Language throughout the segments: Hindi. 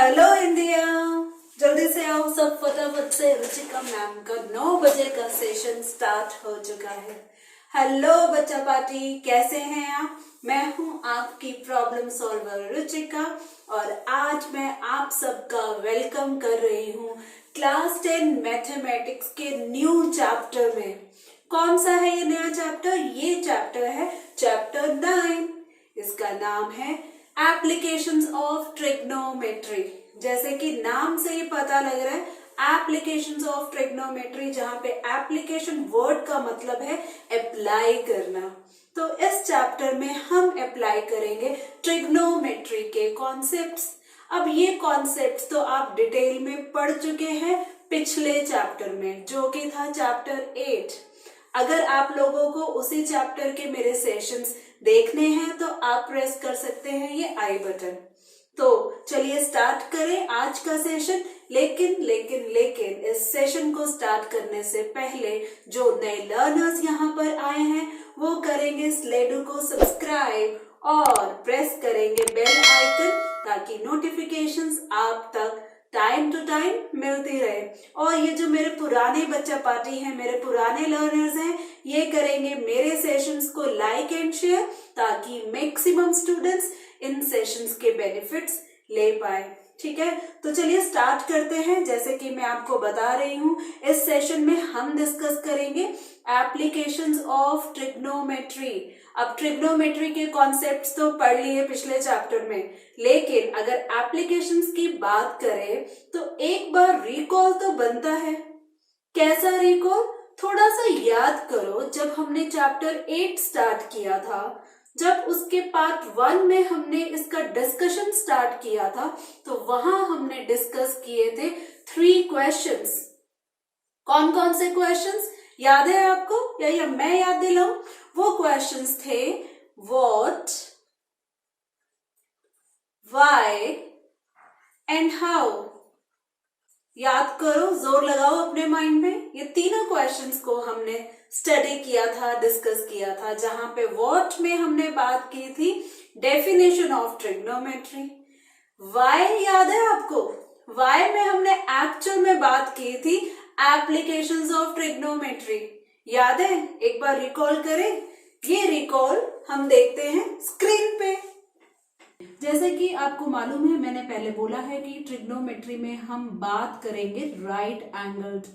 हेलो इंडिया, जल्दी से आओ सब फटाफट से। रुचिका मैम का 9 बजे का सेशन स्टार्ट हो चुका है। हेलो बच्चा पार्टी, कैसे हैं आप? मैं हूं आपकी प्रॉब्लम सॉल्वर रुचिका और आज मैं आप सबका वेलकम कर रही हूं क्लास 10 मैथमेटिक्स के न्यू चैप्टर में। कौन सा है ये नया चैप्टर? ये चैप्टर है चैप्टर 9। इसका नाम है एप्लीकेशंस ऑफ ट्रिग्नोमेट्री। जैसे कि नाम से ही पता लग रहा है एप्लीकेशंस ऑफ ट्रिग्नोमेट्री, जहां पे एप्लीकेशन वर्ड का मतलब है अप्लाई करना। तो इस चैप्टर में हम अप्लाई करेंगे ट्रिग्नोमेट्री के कॉन्सेप्ट्स। अब ये कॉन्सेप्ट्स तो आप डिटेल में पढ़ चुके हैं पिछले चैप्टर में, जो कि था चैप्टर 8। अगर आप लोगों को उसी चैप्टर के मेरे सेशंस देखने हैं तो आप प्रेस कर सकते हैं ये आई बटन। तो चलिए स्टार्ट करें आज का सेशन। लेकिन इस सेशन को स्टार्ट करने से पहले जो नए लर्नर्स यहाँ पर आए हैं वो करेंगे स्लेडो को सब्सक्राइब और प्रेस करेंगे बेल आइकन, ताकि नोटिफिकेशंस आप तक टाइम टू टाइम मिलती रहे। और ये जो मेरे पुराने बच्चा पार्टी हैं, मेरे पुराने लर्नर्स हैं, ये करेंगे मेरे सेशंस को लाइक एंड शेयर, ताकि मैक्सिमम स्टूडेंट्स इन सेशंस के बेनिफिट्स ले पाए। ठीक है, तो चलिए स्टार्ट करते हैं। जैसे कि मैं आपको बता रही हूँ, इस सेशन में हम डिस्कस करेंगे एप्लीकेशंस ऑफ ट्रिग्नोमेट्री। अब ट्रिग्नोमेट्री के कॉन्सेप्ट्स तो पढ़ लिए पिछले चैप्टर में, लेकिन अगर एप्लीकेशंस की बात करें तो एक बार रिकॉल तो बनता है। कैसा रिकॉल? थोड़ा सा याद करो, जब हमने चैप्टर 8 स्टार्ट किया था, जब उसके पार्ट 1 में हमने इसका डिस्कशन स्टार्ट किया था, तो वहां हमने डिस्कस किए थे 3 क्वेश्चंस। कौन कौन से क्वेश्चंस याद है आपको, या मैं याद दिलाऊं? वो क्वेश्चंस थे व्हाट, व्हाई एंड हाउ। याद करो, जोर लगाओ अपने माइंड में। ये तीनों क्वेश्चंस को हमने स्टडी किया था, डिस्कस किया था, जहां पे व्हाट में हमने बात की थी डेफिनेशन ऑफ ट्रिग्नोमेट्री। व्हाई याद है आपको? व्हाई में हमने एक्चुअल में बात की थी एप्लीकेशंस ऑफ ट्रिग्नोमेट्री। याद है? एक बार रिकॉल करें। ये रिकॉल हम देखते हैं स्क्रीन पे। जैसे कि आपको मालूम है, मैंने पहले बोला है कि ट्रिग्नोमेट्री में हम बात करेंगे राइट एंगल्ड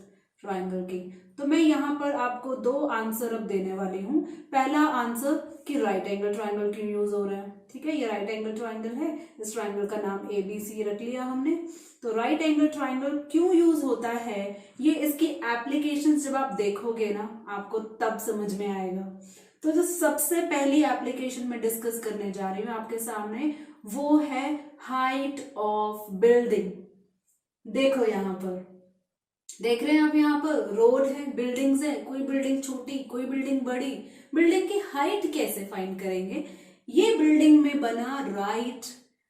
ट्रायंगल की। तो मैं यहाँ पर आपको 2 आंसर अब देने वाली हूँ। पहला आंसर कि राइट एंगल ट्रायंगल क्यों यूज हो रहा है। ठीक है, ये राइट एंगल ट्रायंगल है, इस ट्रायंगल का नाम ABC रख लिया हमने। तो राइट एंगल ट्रायंगल क्यों यूज होता है, ये इसकी एप्लीकेशन जब आप देखोगे ना, आपको तब समझ में आएगा। तो जो सबसे पहली एप्लीकेशन में डिस्कस करने जा रही हूँ आपके सामने, वो है हाइट ऑफ बिल्डिंग। देखो यहाँ पर, देख रहे हैं आप, यहाँ पर रोड है, बिल्डिंग्स है, कोई बिल्डिंग छोटी, कोई बिल्डिंग बड़ी। बिल्डिंग की हाइट कैसे फाइंड करेंगे? ये बिल्डिंग में बना राइट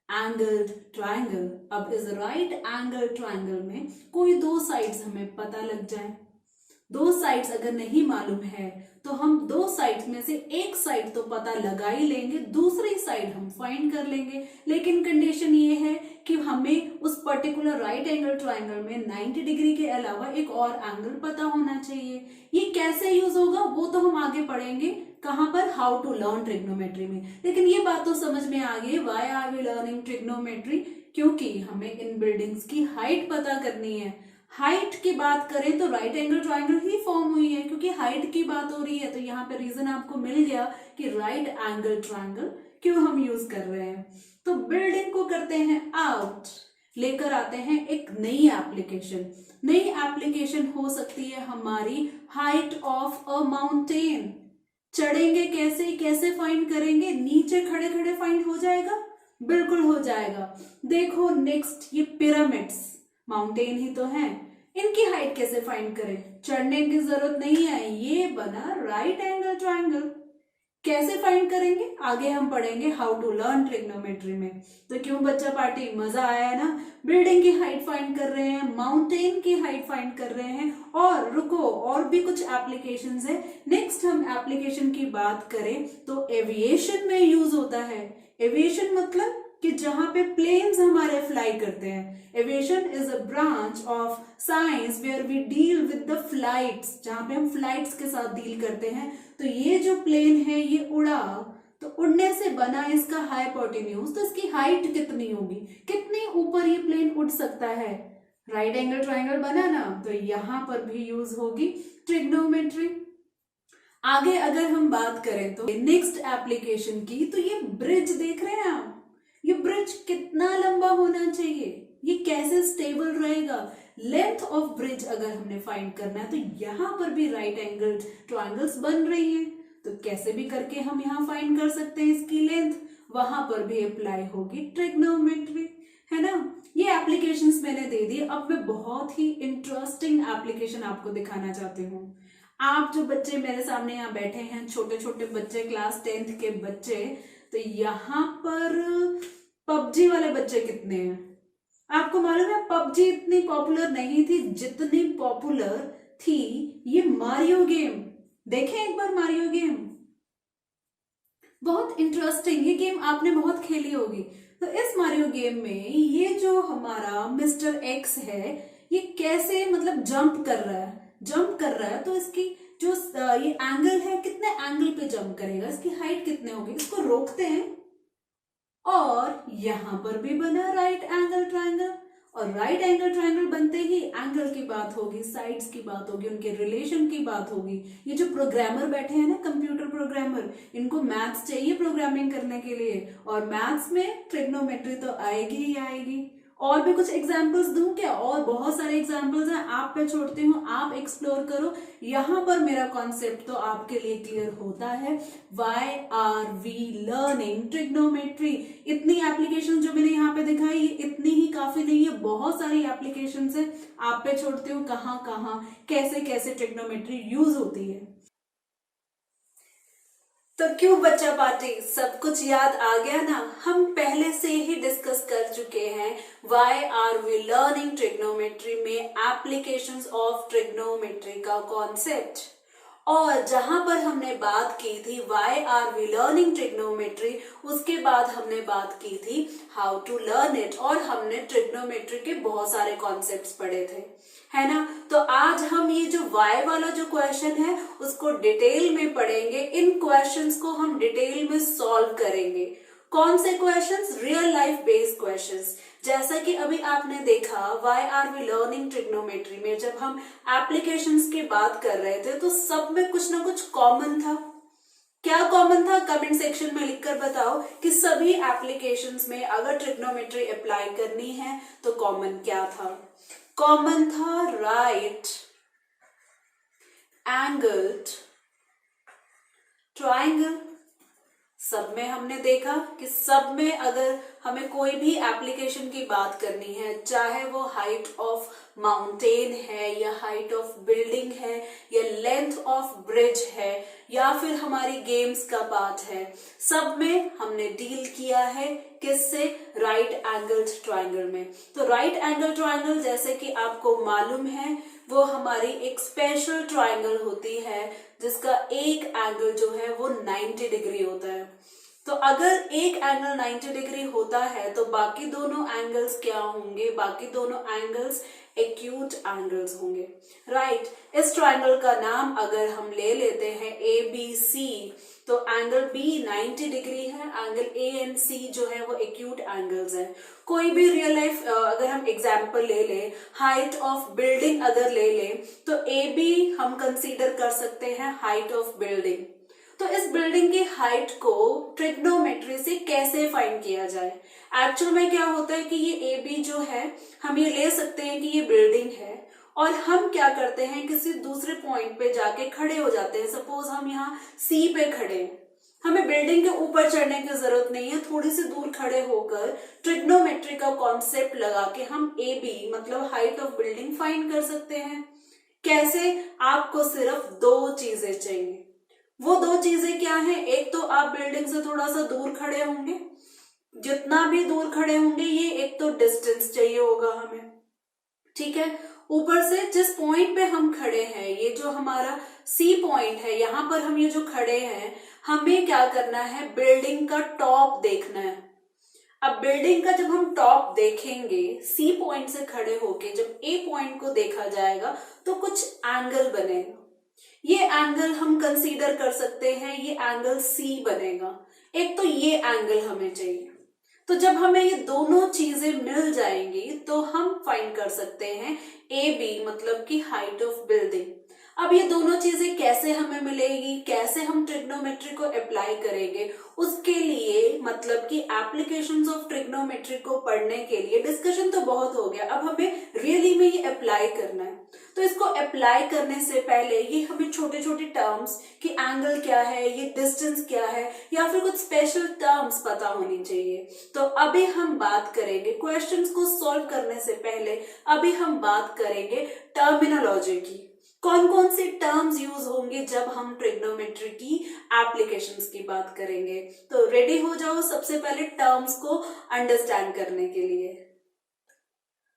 एंगल्ड ट्रायंगल। अब इस राइट एंगल ट्रायंगल में कोई 2 साइड्स हमें पता लग जाए। 2 साइड्स अगर नहीं मालूम है तो हम 2 साइड्स में से एक साइड तो पता लगा ही लेंगे, दूसरी साइड हम फाइंड कर लेंगे। लेकिन कंडीशन ये है कि हमें उस पर्टिकुलर राइट एंगल ट्रायंगल में 90 डिग्री के अलावा एक और एंगल पता होना चाहिए। ये कैसे यूज होगा वो तो हम आगे पढ़ेंगे। कहां पर? हाउ टू लर्न ट्रिग्नोमेट्री में। लेकिन ये बात तो समझ में आ गई, why are we learning trigonometry, क्योंकि हमें इन बिल्डिंग्स की हाइट पता करनी है। हाइट की बात करें तो राइट एंगल ट्रायंगल ही फॉर्म हुई है, क्योंकि हाइट की बात हो रही है। तो यहाँ पे रीजन आपको मिल गया कि राइट एंगल ट्रायंगल क्यों हम यूज कर रहे हैं। तो बिल्डिंग को करते हैं आउट, लेकर आते हैं एक नई एप्लीकेशन। नई एप्लीकेशन हो सकती है हमारी हाइट ऑफ अ माउंटेन। चढ़ेंगे कैसे, कैसे फाइंड करेंगे? नीचे खड़े खड़े फाइंड हो जाएगा? बिल्कुल हो जाएगा। देखो नेक्स्ट, ये पिरामिड्स माउंटेन ही तो है, इनकी हाइट कैसे फाइंड करें? चढ़ने की जरूरत नहीं है, ये बना राइट एंगल ट्रायंगल। कैसे फाइंड करेंगे आगे हम पढ़ेंगे हाउ टू लर्न ट्रिग्नोमेट्री में। तो क्यों बच्चा पार्टी, मजा आया है ना? बिल्डिंग की हाइट फाइंड कर रहे हैं, माउंटेन की हाइट फाइंड कर रहे हैं, और रुको और भी कुछ एप्लीकेशंस है। नेक्स्ट हम एप्लीकेशन की बात करें तो एविएशन में यूज होता है। एविएशन मतलब कि जहां पे प्लेन्स हमारे फ्लाई करते हैं। Aviation is a branch of science where we deal with the flights, जहां पे हम फ्लाइट्स के साथ डील करते हैं। तो ये जो प्लेन है ये उड़ा, तो उड़ने से बना इसका हाइपोटेन्यूज, तो इसकी हाइट कितनी होगी, कितनी ऊपर ये प्लेन उड़ सकता है। राइट एंगल ट्राइंगल बना ना, तो यहां पर भी यूज होगी ट्रिग्नोमेट्री। आगे अगर हम बात करें तो नेक्स्ट एप्लीकेशन की, तो ये ब्रिज देख रहे हैं आप, ये ब्रिज कितना लंबा होना चाहिए, ये कैसे स्टेबल रहेगा। लेंथ ऑफ ब्रिज अगर हमने फाइंड करना है, तो यहां पर भी राइट एंगल ट्राइंगल्स बन रही हैं, तो कैसे भी करके हम यहां फाइंड कर सकते हैं इसकी लेंथ, वहां पर भी अप्लाई होगी ट्रिग्नोमेट्री, है ना। ये एप्लीकेशंस मैंने दे दी। अब मैं बहुत ही इंटरेस्टिंग एप्लीकेशन आपको दिखाना चाहती हूँ। आप जो बच्चे मेरे सामने यहाँ बैठे हैं, छोटे छोटे बच्चे, क्लास 10th के बच्चे, तो यहाँ पर पबजी वाले बच्चे कितने हैं आपको मालूम है। पबजी इतनी पॉपुलर नहीं थी जितनी पॉपुलर थी ये मारियो गेम। देखें एक बार मारियो गेम, बहुत इंटरेस्टिंग, ये गेम आपने बहुत खेली होगी। तो इस मारियो गेम में ये जो हमारा मिस्टर एक्स है, ये कैसे मतलब जंप कर रहा है, तो इसकी जो ये एंगल है, कितने एंगल पे जंप करेगा, इसकी हाइट कितने होगी, इसको रोकते हैं। और यहां पर भी बना राइट एंगल ट्राइंगल, और राइट एंगल ट्राइंगल बनते ही एंगल की बात होगी, साइड्स की बात होगी, उनके रिलेशन की बात होगी। ये जो प्रोग्रामर बैठे हैं ना, कंप्यूटर प्रोग्रामर, इनको मैथ्स चाहिए प्रोग्रामिंग करने के लिए, और मैथ्स में ट्रिग्नोमेट्री तो आएगी ही आएगी। और भी कुछ एग्जाम्पल्स दूं क्या, और बहुत सारे एग्जाम्पल्स हैं, आप पे छोड़ती हूँ, आप एक्सप्लोर करो। यहां पर मेरा कॉन्सेप्ट तो आपके लिए क्लियर होता है। Why are we learning trigonometry. इतनी एप्लीकेशन जो मैंने यहाँ पे दिखाई, ये इतनी ही काफी नहीं है, बहुत सारी एप्लीकेशन है। आप पे छोड़ती हूँ कहाँ कहाँ कैसे कैसे ट्रिग्नोमेट्री यूज होती है। तो क्यों बच्चा पार्टी, सब कुछ याद आ गया ना। हम पहले से ही डिस्कस कर चुके हैं why are we learning trigonometry में एप्लीकेशंस ऑफ ट्रिग्नोमेट्री का कॉन्सेप्ट। और जहां पर हमने बात की थी why are we learning trigonometry, उसके बाद हमने बात की थी हाउ टू लर्न इट, और हमने ट्रिग्नोमेट्री के बहुत सारे कॉन्सेप्ट्स पढ़े थे, है ना। तो आज हम ये जो वाई वाला जो क्वेश्चन है उसको डिटेल में पढ़ेंगे। इन क्वेश्चंस को हम डिटेल में सॉल्व करेंगे। कौन से questions, real life based questions. जैसा कि अभी आपने देखा why are we learning trigonometry में जब हम एप्लीकेशंस की बात कर रहे थे, तो सब में कुछ ना कुछ कॉमन था। क्या कॉमन था, कमेंट सेक्शन में लिखकर बताओ कि सभी एप्लीकेशंस में अगर ट्रिग्नोमेट्री अप्लाई करनी है तो कॉमन क्या था। कॉमन था राइट एंगल्ड ट्राइंगल। सब में हमने देखा कि सब में अगर हमें कोई भी एप्लीकेशन की बात करनी है, चाहे वो हाइट ऑफ माउंटेन है या हाइट ऑफ बिल्डिंग है या लेंथ ऑफ ब्रिज है या फिर हमारी गेम्स का पार्ट है, सब में हमने डील किया है किससे, राइट एंगल्ड ट्राइंगल में। तो राइट एंगल ट्राइंगल जैसे कि आपको मालूम है वो हमारी एक स्पेशल ट्राइंगल होती है जिसका एक एंगल जो है वो 90 डिग्री होता है। तो अगर एक एंगल 90 डिग्री होता है तो बाकी दोनों एंगल्स क्या होंगे, बाकी दोनों एंगल्स एक्यूट एंगल्स होंगे, राइट। इस ट्राइंगल का नाम अगर हम ले लेते हैं ABC, तो एंगल B 90 डिग्री है, एंगल A एंड C जो है वो एक्यूट एंगल्स हैं। कोई भी रियल लाइफ अगर हम एग्जाम्पल ले लें, हाइट ऑफ बिल्डिंग अगर ले लें, तो AB हम कंसीडर कर सकते हैं हाइट ऑफ बिल्डिंग। तो इस बिल्डिंग की हाइट को ट्रिग्नोमेट्री से कैसे फाइंड किया जाए। एक्चुअल में क्या होता है कि ये AB जो है, हम ये ले सकते हैं कि ये बिल्डिंग है, और हम क्या करते हैं किसी दूसरे पॉइंट पे जाके खड़े हो जाते हैं। सपोज हम यहाँ C पे खड़े हैं, हमें बिल्डिंग के ऊपर चढ़ने की जरूरत नहीं है, थोड़ी सी दूर खड़े होकर ट्रिग्नोमेट्री का कॉन्सेप्ट लगा के हम AB मतलब हाइट ऑफ बिल्डिंग फाइंड कर सकते हैं। कैसे, आपको सिर्फ दो चीजें चाहिए। वो दो चीजें क्या है, एक तो आप बिल्डिंग से थोड़ा सा दूर खड़े होंगे, जितना भी दूर खड़े होंगे ये एक तो डिस्टेंस चाहिए होगा हमें, ठीक है। ऊपर से जिस पॉइंट पे हम खड़े हैं, ये जो हमारा C पॉइंट है, यहां पर हम ये जो खड़े हैं, हमें क्या करना है, बिल्डिंग का टॉप देखना है। अब बिल्डिंग का जब हम टॉप देखेंगे सी पॉइंट से खड़े होके, जब ए पॉइंट को देखा जाएगा तो कुछ एंगल बनेगा। ये एंगल हम कंसीडर कर सकते हैं, ये एंगल सी बनेगा। एक तो ये एंगल हमें चाहिए। तो जब हमें ये दोनों चीजें मिल जाएंगी तो हम फाइंड कर सकते हैं ए बी, मतलब कि हाइट ऑफ बिल्डिंग। अब ये दोनों चीजें कैसे हमें मिलेगी, कैसे हम ट्रिग्नोमेट्री को अप्लाई करेंगे, उसके लिए मतलब कि एप्लीकेशंस ऑफ ट्रिग्नोमेट्री को पढ़ने के लिए डिस्कशन तो बहुत हो गया, अब हमें रियली में ये अप्लाई करना है। तो इसको अप्लाई करने से पहले ये हमें छोटे छोटे टर्म्स कि एंगल क्या है, ये डिस्टेंस क्या है, या फिर कुछ स्पेशल टर्म्स पता होनी चाहिए। तो अभी हम बात करेंगे क्वेश्चंस को सॉल्व करने से पहले, अभी हम बात करेंगे टर्मिनोलॉजी की। कौन कौन से टर्म्स यूज होंगे जब हम ट्रिग्नोमेट्री की एप्लीकेशंस की बात करेंगे। तो रेडी हो जाओ सबसे पहले टर्म्स को अंडरस्टैंड करने के लिए।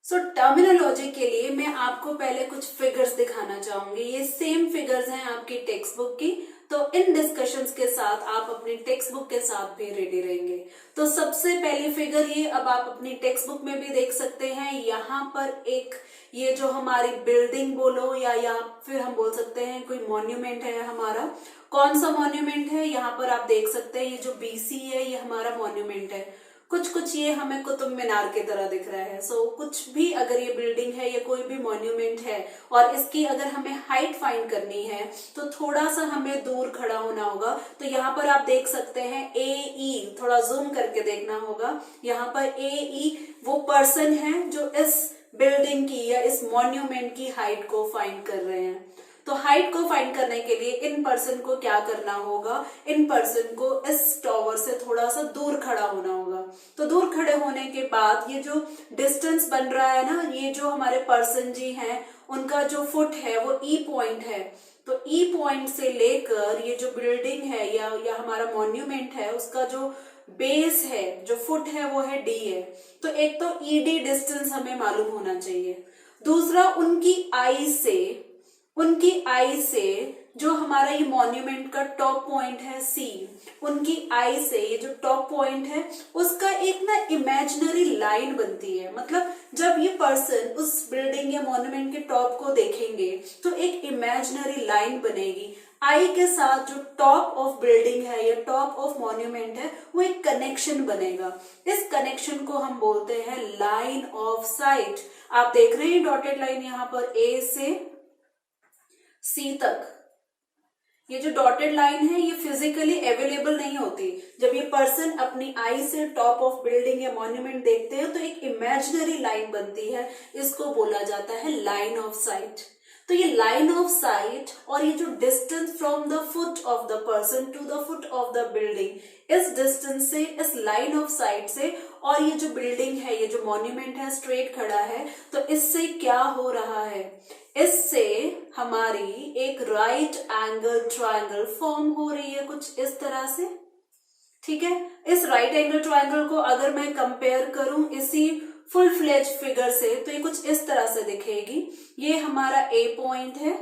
टर्मिनोलॉजी के लिए मैं आपको पहले कुछ फिगर्स दिखाना चाहूंगी। ये सेम फिगर्स हैं आपकी टेक्स्ट बुक की, तो इन डिस्कशंस के साथ आप अपनी टेक्स्ट बुक के साथ भी रेडी रहेंगे। तो सबसे पहली फिगर ये अब आप अपनी टेक्स्ट बुक में भी देख सकते हैं। यहाँ पर एक ये जो हमारी बिल्डिंग बोलो या फिर हम बोल सकते हैं कोई मॉन्यूमेंट है हमारा। कौन सा मॉन्यूमेंट है, यहाँ पर आप देख सकते हैं ये जो बीसी है ये हमारा मॉन्यूमेंट है। कुछ कुछ ये हमें कुतुब मीनार की तरह दिख रहा है। कुछ भी अगर ये बिल्डिंग है या कोई भी मॉन्यूमेंट है और इसकी अगर हमें हाइट फाइंड करनी है तो थोड़ा सा हमें दूर खड़ा होना होगा। तो यहाँ पर आप देख सकते हैं AE, थोड़ा जूम करके देखना होगा। यहाँ पर AE वो पर्सन है जो इस बिल्डिंग की या इस मॉन्यूमेंट की हाइट को फाइंड कर रहे हैं। तो हाइट को फाइंड करने के लिए इन पर्सन को क्या करना होगा, इन पर्सन को इस टॉवर से थोड़ा सा दूर खड़ा होना होगा। तो दूर खड़े होने के बाद ये जो डिस्टेंस बन रहा है ना, ये जो हमारे पर्सन जी हैं उनका जो फुट है वो ई पॉइंट है। तो ई पॉइंट से लेकर ये जो बिल्डिंग है या हमारा मॉन्यूमेंट है उसका जो बेस है, जो फुट है वो है डी है। तो एक तो ईडी डिस्टेंस हमें मालूम होना चाहिए। दूसरा उनकी आई से जो हमारा ये मॉन्यूमेंट का टॉप पॉइंट है सी, उनकी आई से ये जो टॉप पॉइंट है उसका एक ना इमेजिनरी लाइन बनती है। मतलब जब ये पर्सन उस बिल्डिंग या मॉन्यूमेंट के टॉप को देखेंगे तो एक इमेजिनरी लाइन बनेगी। आई के साथ जो टॉप ऑफ बिल्डिंग है या टॉप ऑफ मॉन्यूमेंट है वो एक कनेक्शन बनेगा। इस कनेक्शन को हम बोलते हैं लाइन ऑफ साइट। आप देख रहे हैं डॉटेड लाइन यहाँ पर ए से सी तक। ये जो डॉटेड लाइन है ये फिजिकली अवेलेबल नहीं होती। जब ये पर्सन अपनी आई से टॉप ऑफ बिल्डिंग या मॉन्यूमेंट देखते हैं तो एक इमेजिनरी लाइन बनती है, इसको बोला जाता है लाइन ऑफ साइट। तो ये लाइन ऑफ साइट और ये जो distance from the foot of the person to the foot of the building, इस डिस्टेंस से, इस लाइन ऑफ साइट से और ये जो बिल्डिंग है, ये जो मॉन्यूमेंट है स्ट्रेट खड़ा है, तो इससे क्या हो रहा है, इससे हमारी एक राइट एंगल ट्रायंगल फॉर्म हो रही है कुछ इस तरह से। ठीक है, इस राइट एंगल ट्रायंगल को अगर मैं कंपेयर करूं इसी फुल फ्लेज फिगर से तो ये कुछ इस तरह से दिखेगी। ये हमारा ए पॉइंट है,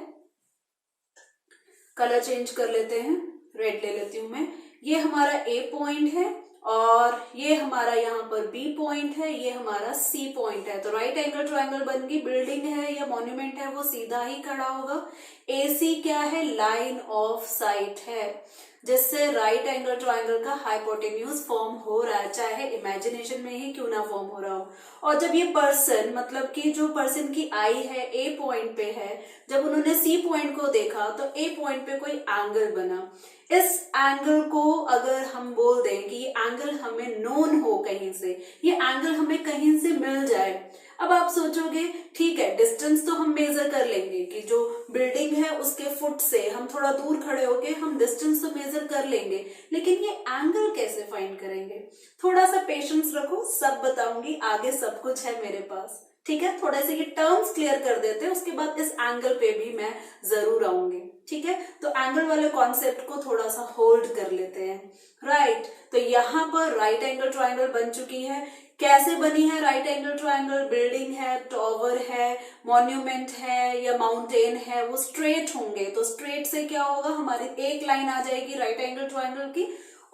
कलर चेंज कर लेते हैं, रेड ले लेती हूं मैं। ये हमारा ए पॉइंट है और ये हमारा यहाँ पर बी पॉइंट है, ये हमारा सी पॉइंट है। तो राइट एंगल ट्रायंगल बन गई, बिल्डिंग है या मॉन्यूमेंट है वो सीधा ही खड़ा होगा। AC क्या है, लाइन ऑफ साइट है, जिससे राइट एंगल ट्रायंगल का हाइपोटेन्यूज फॉर्म हो रहा है, चाहे इमेजिनेशन में ही क्यों ना फॉर्म हो रहा हो। और जब ये पर्सन, मतलब कि जो पर्सन की आई है ए पॉइंट पे है, जब उन्होंने सी पॉइंट को देखा तो ए पॉइंट पे कोई एंगल बना। इस एंगल को अगर हम बोल दें कि ये एंगल हमें नोन हो कहीं से, ये एंगल हमें कहीं से मिल जाए। अब आप सोचोगे ठीक है, डिस्टेंस तो हम मेजर कर लेंगे कि जो बिल्डिंग है उसके फुट से हम थोड़ा दूर खड़े होके हम डिस्टेंस तो मेजर कर लेंगे, लेकिन ये एंगल कैसे फाइंड करेंगे? थोड़ा सा पेशेंस रखो, सब बताऊंगी, आगे सब कुछ है मेरे पास। ठीक है, थोड़े से ये टर्म्स क्लियर कर देते हैं, उसके बाद इस एंगल पे भी मैं जरूर आऊंगी। ठीक है, तो एंगल वाले कॉन्सेप्ट को थोड़ा सा होल्ड कर लेते हैं। राइट, तो यहाँ पर राइट एंगल ट्रायंगल बन चुकी है। कैसे बनी है राइट एंगल ट्रायंगल? बिल्डिंग है, टॉवर है, मॉन्यूमेंट है या माउंटेन है, वो स्ट्रेट होंगे। तो स्ट्रेट से क्या होगा, हमारी एक लाइन आ जाएगी राइट एंगल ट्रायंगल की,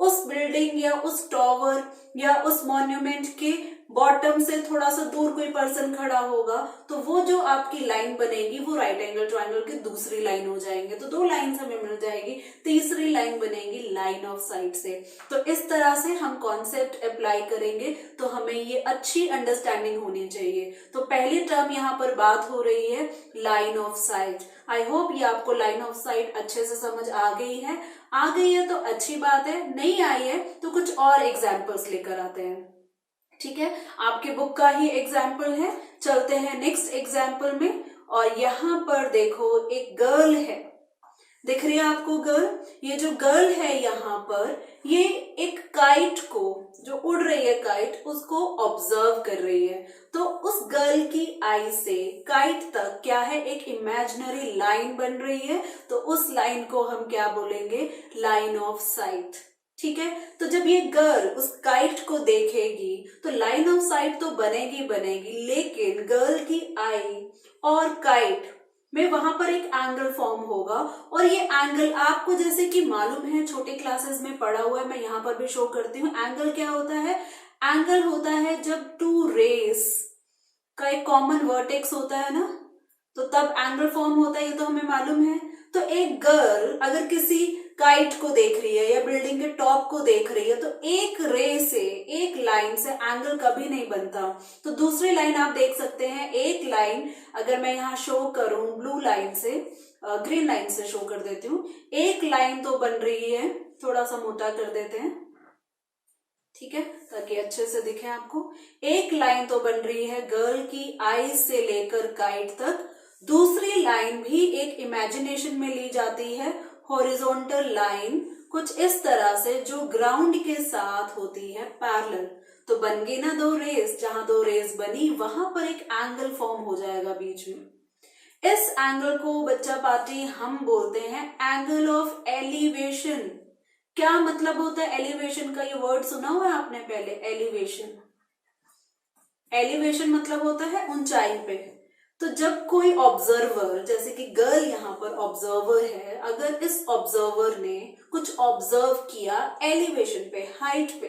उस बिल्डिंग या उस टॉवर या उस मॉन्यूमेंट के बॉटम से थोड़ा सा दूर कोई पर्सन खड़ा होगा, तो वो जो आपकी लाइन बनेगी वो राइट एंगल ट्रायंगल की दूसरी लाइन हो जाएंगे। तो 2 लाइन हमें मिल जाएगी, तीसरी लाइन बनेगी लाइन ऑफ साइट से। तो इस तरह से हम कॉन्सेप्ट अप्लाई करेंगे तो हमें ये अच्छी अंडरस्टैंडिंग होनी चाहिए। तो पहली टर्म यहाँ पर बात हो रही है line of site. I hope ये आपको लाइन ऑफ साइट अच्छे से समझ आ गई है। आ गई है तो अच्छी बात है, नहीं आई है तो कुछ और एग्जाम्पल्स लेकर आते हैं। ठीक है, आपके बुक का ही एग्जाम्पल है। चलते हैं नेक्स्ट एग्जाम्पल में। और यहाँ पर देखो एक गर्ल है, दिख रही है आपको गर्ल? ये जो गर्ल है यहाँ पर, ये एक काइट को, जो उड़ रही है काइट, उसको ऑब्जर्व कर रही है। तो उस गर्ल की आई से काइट तक क्या है, एक इमेजिनरी लाइन बन रही है। तो उस लाइन को हम क्या बोलेंगे, लाइन ऑफ साइट। ठीक है, तो जब ये गर्ल उस काइट को देखेगी तो लाइन ऑफ साइट तो बनेगी बनेगी, लेकिन गर्ल की आई और काइट में वहां पर एक एंगल फॉर्म होगा। और ये एंगल आपको जैसे कि मालूम है, छोटे क्लासेस में पढ़ा हुआ है, मैं यहाँ पर भी शो करती हूँ। एंगल क्या होता है? एंगल होता है जब 2 रेस का एक कॉमन वर्टेक्स होता है ना, तो तब एंगल फॉर्म होता है, ये तो हमें मालूम है। तो एक गर्ल अगर किसी काइट को देख रही है या बिल्डिंग के टॉप को देख रही है, तो एक रे से, एक लाइन से एंगल कभी नहीं बनता। तो दूसरी लाइन आप देख सकते हैं, एक लाइन अगर मैं यहाँ शो करूं ब्लू लाइन से, ग्रीन लाइन से शो कर देती हूँ, एक लाइन तो बन रही है, थोड़ा सा मोटा कर देते हैं, ठीक है, ताकि अच्छे से दिखे आपको। एक लाइन तो बन रही है गर्ल की आई से लेकर काइट तक। दूसरी लाइन भी एक इमेजिनेशन में ली जाती है, हॉरिजॉन्टल लाइन, कुछ इस तरह से, जो ग्राउंड के साथ होती है पैरेलल। तो बन गई ना 2 रेस, जहां 2 रेस बनी वहां पर एक एंगल फॉर्म हो जाएगा बीच में। इस एंगल को बच्चा पार्टी हम बोलते हैं एंगल ऑफ एलिवेशन। क्या मतलब होता है एलिवेशन का? ये वर्ड सुना हुआ है आपने पहले, एलिवेशन। एलिवेशन मतलब होता है ऊंचाई पे। तो जब कोई ऑब्जर्वर, जैसे कि गर्ल यहाँ पर ऑब्जर्वर है, अगर इस ऑब्जर्वर ने कुछ ऑब्जर्व किया एलिवेशन पे, हाइट पे,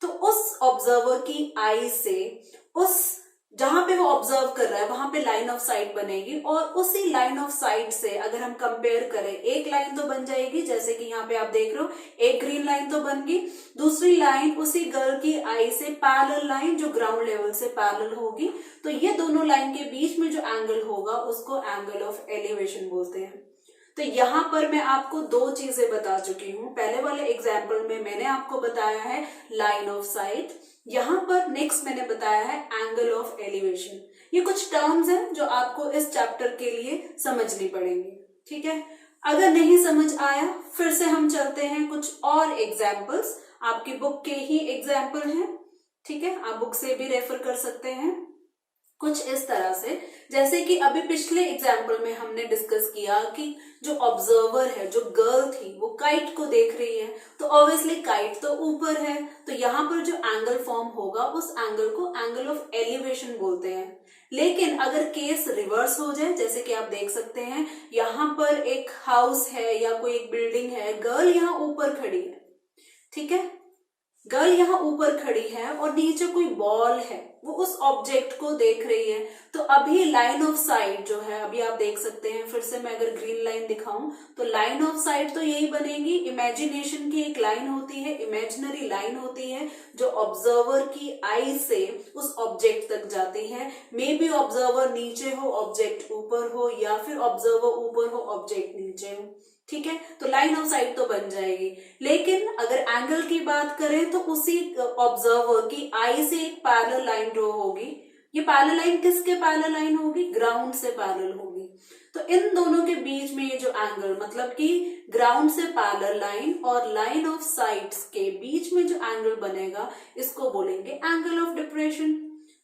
तो उस ऑब्जर्वर की आई से उस जहां पे वो ऑब्जर्व कर रहा है वहां पे लाइन ऑफ साइट बनेगी। और उसी लाइन ऑफ साइट से अगर हम कंपेयर करें, एक लाइन तो बन जाएगी, जैसे कि यहाँ पे आप देख रहे हो एक ग्रीन लाइन तो बन गई, दूसरी लाइन उसी गर्ल की आई से पैरेलल लाइन, जो ग्राउंड लेवल से पैरेलल होगी। तो ये दोनों लाइन के बीच में जो एंगल होगा उसको एंगल ऑफ एलिवेशन बोलते हैं। तो यहाँ पर मैं आपको 2 चीजें बता चुकी हूँ। पहले वाले एग्जाम्पल में मैंने आपको बताया है लाइन ऑफ साइट, यहाँ पर नेक्स्ट मैंने बताया है एंगल ऑफ एलिवेशन। ये कुछ टर्म्स हैं जो आपको इस चैप्टर के लिए समझनी पड़ेंगी। ठीक है, अगर नहीं समझ आया फिर से हम चलते हैं कुछ और एग्जाम्पल्स, आपकी बुक के ही एग्जाम्पल हैं। ठीक है, आप बुक से भी रेफर कर सकते हैं कुछ इस तरह से। जैसे कि अभी पिछले एग्जाम्पल में हमने डिस्कस किया कि जो ऑब्जर्वर है, जो गर्ल थी, वो काइट को देख रही है, तो ऑब्वियसली काइट तो ऊपर है, तो यहाँ पर जो एंगल फॉर्म होगा उस एंगल को एंगल ऑफ एलिवेशन बोलते हैं। लेकिन अगर केस रिवर्स हो जाए, जैसे कि आप देख सकते हैं यहाँ पर एक हाउस है या कोई एक बिल्डिंग है, गर्ल यहाँ ऊपर खड़ी है, ठीक है, गर्ल यहाँ ऊपर खड़ी है और नीचे कोई बॉल है, वो उस ऑब्जेक्ट को देख रही है। तो अभी लाइन ऑफ साइट जो है, अभी आप देख सकते हैं, फिर से मैं अगर ग्रीन लाइन दिखाऊं तो लाइन ऑफ साइट तो यही बनेगी। इमेजिनेशन की एक लाइन होती है, इमेजिनरी लाइन होती है, जो ऑब्जर्वर की आई से उस ऑब्जेक्ट तक जाती है। मे बी ऑब्जर्वर नीचे हो, ऑब्जेक्ट ऊपर हो, या फिर ऑब्जर्वर ऊपर हो, ऑब्जेक्ट नीचे हो। ठीक है, तो लाइन ऑफ साइट तो बन जाएगी। लेकिन अगर एंगल की बात करें तो उसी ऑब्जर्वर की आई से एक पैरेलल लाइन ड्रॉ होगी। ये पैरेलल लाइन किसके पैरेलल लाइन होगी? ग्राउंड से पैरेलल होगी। तो इन दोनों के बीच में ये जो एंगल, मतलब कि ग्राउंड से पैरेलल लाइन और लाइन ऑफ साइट्स के बीच में जो एंगल बनेगा, इसको बोलेंगे एंगल ऑफ डिप्रेशन।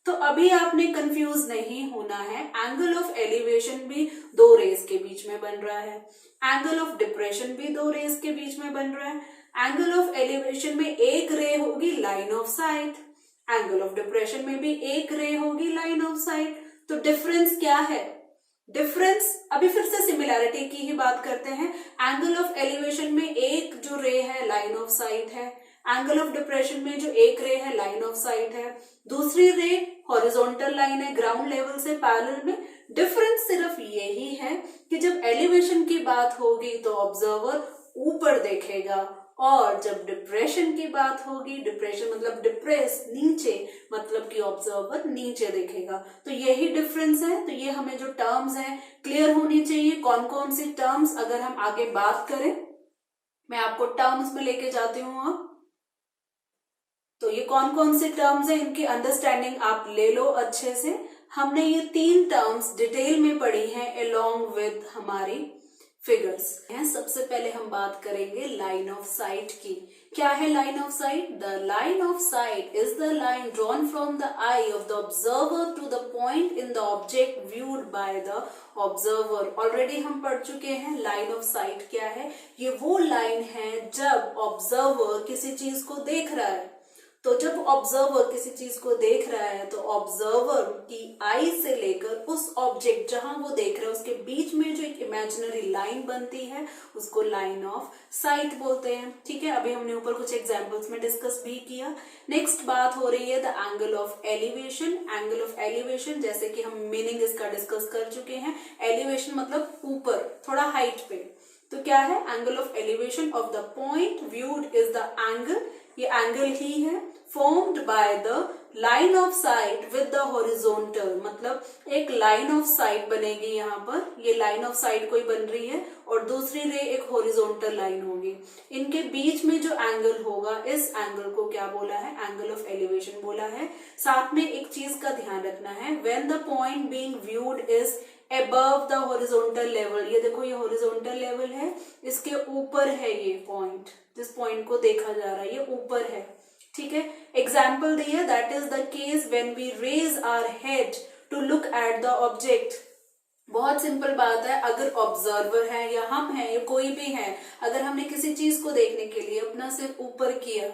तो अभी आपने कंफ्यूज नहीं होना है, एंगल ऑफ एलिवेशन भी 2 रेस के बीच में बन रहा है, एंगल ऑफ डिप्रेशन भी 2 रेस के बीच में बन रहा है। एंगल ऑफ एलिवेशन में एक रे होगी line of site, angle of depression में भी एक रे होगी लाइन ऑफ साइट। तो डिफरेंस क्या है? डिफरेंस, अभी फिर से सिमिलैरिटी की ही बात करते हैं। एंगल ऑफ एलिवेशन में एक जो रे है लाइन ऑफ साइट है, एंगल ऑफ डिप्रेशन में जो एक रे है लाइन ऑफ साइट है, दूसरी रे हॉरिजॉन्टल लाइन है ग्राउंड लेवल से पैरेलल में। डिफरेंस सिर्फ यही है कि जब एलिवेशन की बात होगी तो ऑब्जर्वर ऊपर देखेगा, और जब डिप्रेशन की बात होगी, डिप्रेशन मतलब डिप्रेस नीचे, मतलब कि ऑब्जर्वर नीचे देखेगा। तो यही डिफरेंस है। तो ये हमें जो टर्म्स हैं क्लियर होनी चाहिए। कौन कौन सी टर्म्स, अगर हम आगे बात करें, मैं आपको टर्म्स में लेके जाती हूँ अब। तो ये कौन कौन से टर्म्स हैं, इनकी अंडरस्टैंडिंग आप ले लो अच्छे से। हमने ये 3 टर्म्स डिटेल में पढ़ी हैं अलोंग विद हमारी फिगर्स हैं। सबसे पहले हम बात करेंगे लाइन ऑफ साइट की। क्या है line of sight? The line of sight is the line drawn from the eye of the observer to the point in the object viewed by the observer. Already हम पढ़ चुके हैं लाइन ऑफ साइट क्या है। ये वो लाइन है जब ऑब्जर्वर किसी चीज को देख रहा है। तो जब ऑब्जर्वर किसी चीज को देख रहा है तो ऑब्जर्वर की आई से लेकर उस ऑब्जेक्ट जहां वो देख रहा है उसके बीच में जो एक इमेजिनरी लाइन बनती है उसको लाइन ऑफ साइट बोलते हैं। ठीक है, अभी हमने ऊपर कुछ एग्जांपल्स में डिस्कस भी किया। नेक्स्ट बात हो रही है the angle of elevation. Angle of elevation, जैसे कि हम मीनिंग इसका डिस्कस कर चुके हैं। एलिवेशन मतलब ऊपर, थोड़ा हाइट पे। तो क्या है? Angle of elevation of the point viewed is the angle, ये एंगल ही है, formed by the line of site with the horizontal, मतलब एक लाइन ऑफ साइट बनेगी यहाँ पर, ये लाइन ऑफ साइट कोई बन रही है और दूसरी रे एक हॉरिजॉन्टल लाइन होगी। इनके बीच में जो एंगल होगा, इस एंगल को क्या बोला है? एंगल ऑफ एलिवेशन बोला है। साथ में एक चीज का ध्यान रखना है, when the point being viewed is above the horizontal level, ये देखो ये horizontal level है, इसके ऊपर है ये पॉइंट, जिस पॉइंट को देखा जा रहा है ये ऊपर है। ठीक है, एग्जाम्पल दिया, that is the case when we raise our head to look at the object. बहुत सिंपल बात है, अगर ऑब्जर्वर है या हम हैं या कोई भी है, अगर हमने किसी चीज को देखने के लिए अपना सिर ऊपर किया,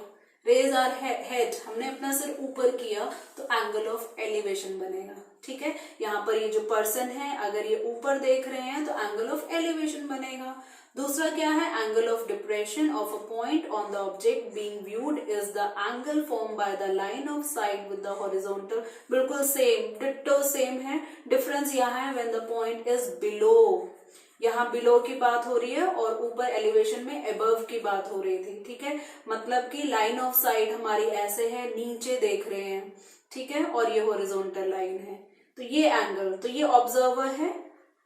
रेज आवर हेड, हमने अपना सिर ऊपर किया, तो एंगल ऑफ एलिवेशन बनेगा। ठीक है, यहाँ पर ये जो पर्सन है अगर ये ऊपर देख रहे हैं तो एंगल ऑफ एलिवेशन बनेगा। दूसरा क्या है? Angle of depression of a point on the object being viewed is the angle form by the line of site with the horizontal. बिल्कुल सेम, डिट्टो सेम है। डिफरेंस यहाँ है when the point is below, यहाँ बिलो की बात हो रही है और ऊपर एलिवेशन में अबव की बात हो रही थी। ठीक है, मतलब कि लाइन ऑफ साइट हमारी ऐसे है, नीचे देख रहे हैं। ठीक है, और ये हॉरिजॉन्टल लाइन है, तो ये एंगल, तो ये ऑब्जर्वर है